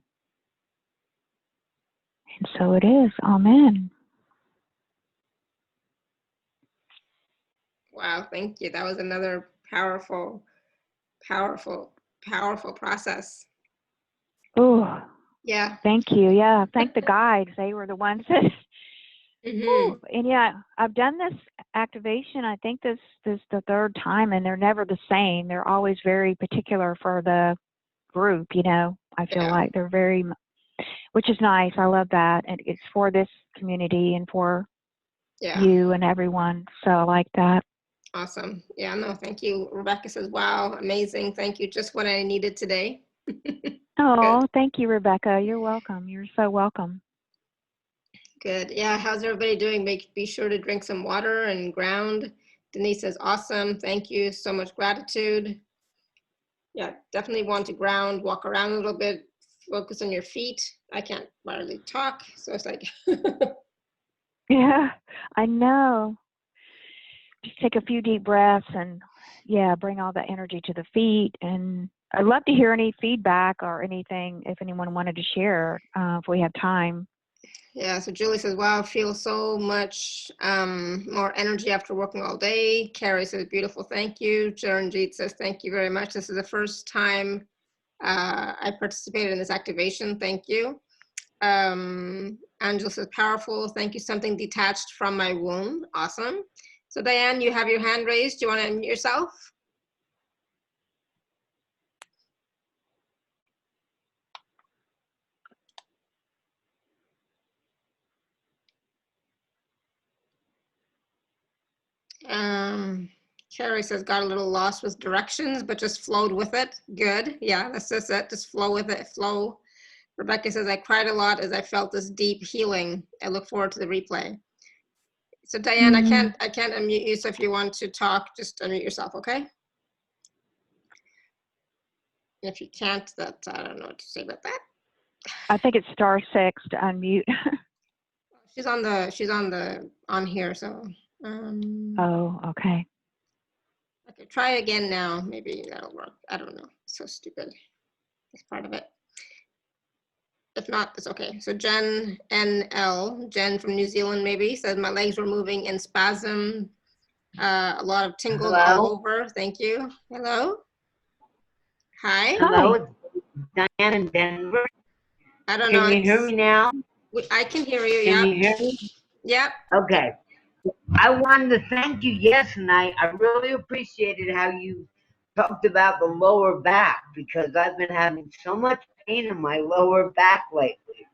And so it is. Amen.
Wow, thank you. That was another powerful, powerful, powerful process.
Oh,
yeah.
Thank you. Yeah, thank the guides. They were the ones that.
Mm-hmm.
And yeah, I've done this activation. I think this is the 3rd time, and they're never the same. They're always very particular for the group. I feel like they're very, which is nice. I love that, and it's for this community and for you and everyone. So I like that.
Awesome. Yeah, no, thank you. Rebecca says, wow, amazing. Thank you. Just what I needed today.
Oh, thank you, Rebecca. You're welcome. You're so welcome.
Good. Yeah, how's everybody doing? Be sure to drink some water and ground. Denise says, awesome. Thank you. So much gratitude. Yeah, definitely want to ground, walk around a little bit, focus on your feet. I can't barely talk, so it's like.
Yeah, I know. Just take a few deep breaths and, bring all that energy to the feet. And I'd love to hear any feedback or anything if anyone wanted to share, if we have time.
Yeah, so Julie says, wow, I feel so much more energy after working all day. Carrie says, beautiful, thank you. Charanjit says, thank you very much. This is the first time I participated in this activation. Thank you. Angela says, powerful, thank you. Something detached from my womb. Awesome. So Diane, you have your hand raised. Do you want to unmute yourself? Carrie says, got a little lost with directions, but just flowed with it. Good. Yeah, that's just it. Just flow with it. Flow. Rebecca says, I cried a lot as I felt this deep healing. I look forward to the replay. So Diane, I can't unmute you. So if you want to talk, just unmute yourself, okay? If you can't, that I don't know what to say about that.
I think it's *6 to unmute.
She's on here, so.
Oh, okay.
Okay, try again now. Maybe that'll work. I don't know. So stupid. It's part of it. If not, it's okay. So Jen NL, Jen from New Zealand maybe, says my legs were moving in spasm. A lot of tingles all over. Thank you. Hello. Hi.
Hello, Diane in Denver.
I don't know.
Can you hear me now?
I can hear you.
Can
Yeah.
you hear me?
Yep.
Okay. I wanted to thank you. Yes, and I really appreciated how you talked about the lower back, because I've been having so much pain in my lower back lately.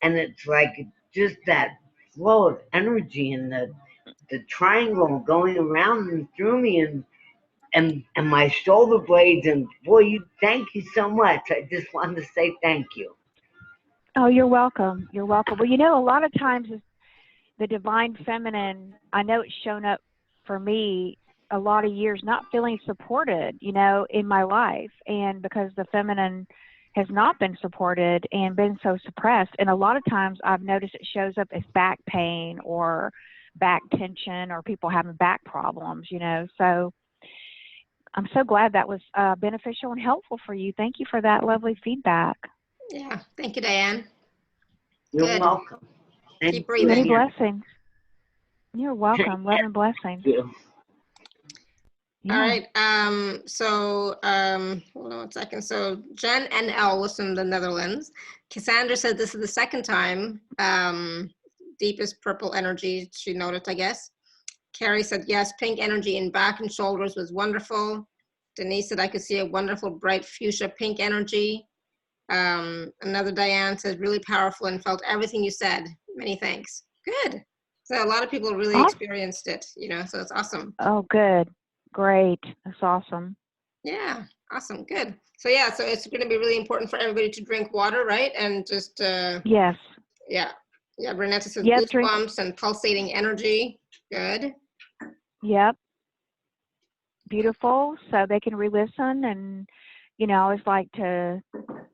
And it's like just that flow of energy and the triangle going around and through me and my shoulder blades. And boy, thank you so much. I just wanted to say thank you.
Oh, you're welcome. You're welcome. Well, you know, a lot of times the divine feminine, I know it's shown up for me a lot of years not feeling supported, you know, in my life. And because the feminine has not been supported and been so suppressed. And a lot of times I've noticed it shows up as back pain or back tension or people having back problems, you know. So I'm so glad that was beneficial and helpful for you. Thank you for that lovely feedback.
Yeah. Thank you, Diane.
You're
Good.
welcome.
Keep breathing.
Many blessings. You're welcome. Love and blessings.
Thank you.
Yeah.
All right. Hold on 1 second. So Jen NL was from the Netherlands. Cassandra said this is the second time. Deepest purple energy, she noticed, I guess. Carrie said, yes, pink energy in back and shoulders was wonderful. Denise said, I could see a wonderful bright fuchsia pink energy. Another Diane says, really powerful and felt everything you said. Many thanks. Good. So a lot of people really experienced it, you know, so it's awesome.
Oh, good. Great. That's awesome.
Yeah, awesome. Good. So yeah, so it's going to be really important for everybody to drink water, right? And just,
yes.
Yeah. Yeah, Renetta says
Yep,
goosebumps and pulsating energy. Good.
Yep. Beautiful. So they can re-listen. And, you know, I always like to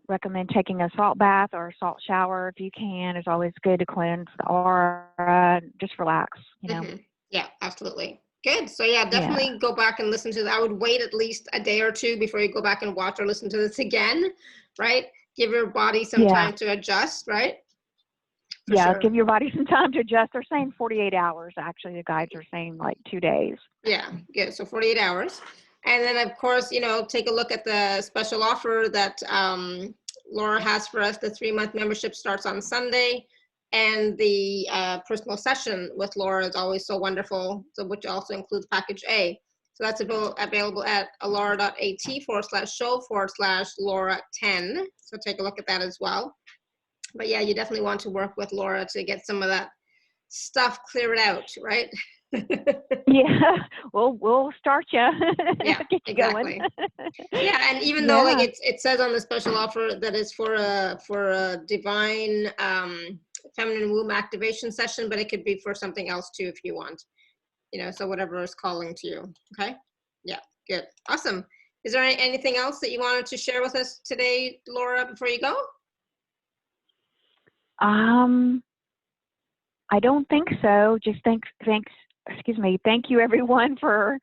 recommend taking a salt bath or a salt shower if you can. It's always good to cleanse the aura. Just relax, you know.
Mm-hmm. Yeah, absolutely. Good. So yeah, definitely go back and listen to that. I would wait at least a day or two before you go back and watch or listen to this again, right? Give your body some time to adjust, right? For sure.
Give your body some time to adjust. They're saying 48 hours, actually. The guides are saying like 2 days.
Yeah, good. So 48 hours. And then, of course, you know, take a look at the special offer that Laura has for us. The 3-month membership starts on Sunday. And the personal session with Laura is always so wonderful, so which also includes package A. So that's available at alara.at/show/Laura10. So take a look at that as well. But yeah, you definitely want to work with Laura to get some of that stuff cleared out, right?
Yeah, we'll start you.
Yeah,
get you
exactly.
going.
Yeah, and even though like it says on the special offer that it's for a divine feminine womb activation session, but it could be for something else too if you want, you know, so whatever is calling to you. Okay. Yeah, good. Awesome. Is there anything else that you wanted to share with us today, Laura, before you go?
I don't think so. Just thank you everyone for,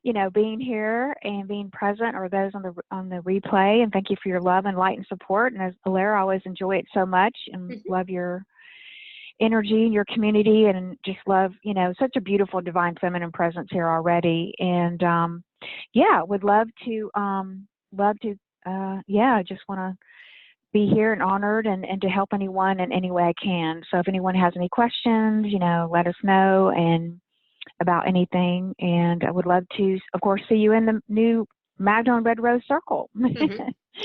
you know, being here and being present, or those on the replay, and thank you for your love and light and support. And as Laura, I always enjoy it so much and love your energy and your community, and just love, you know, such a beautiful divine feminine presence here already. And would love to just want to be here and honored and to help anyone in any way I can. So if anyone has any questions, you know, let us know and about anything. And I would love to, of course, see you in the new Magdalene Red Rose Circle.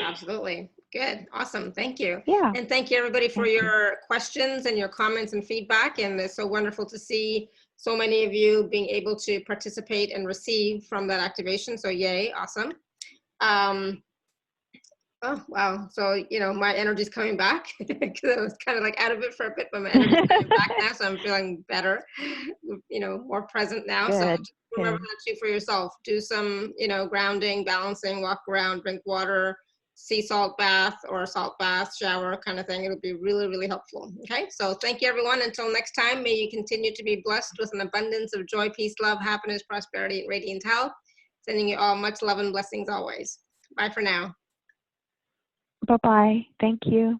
Absolutely. Good. Awesome. Thank you.
Yeah.
And thank you everybody for
Thank you.
your questions and your comments and feedback. And it's so wonderful to see so many of you being able to participate and receive from that activation. So yay. Awesome. Oh, wow. So, you know, my energy's coming back because I was kind of like out of it for a bit, but my energy's coming back now. So I'm feeling better, you know, more present now. So
Good.
just remember
Good.
that too for yourself. Do some, you know, grounding, balancing, walk around, drink water, sea salt bath or a salt bath, shower kind of thing. It'll be really, really helpful. Okay. So thank you, everyone. Until next time, may you continue to be blessed with an abundance of joy, peace, love, happiness, prosperity, and radiant health. Sending you all much love and blessings always. Bye for now.
Bye-bye. Thank you.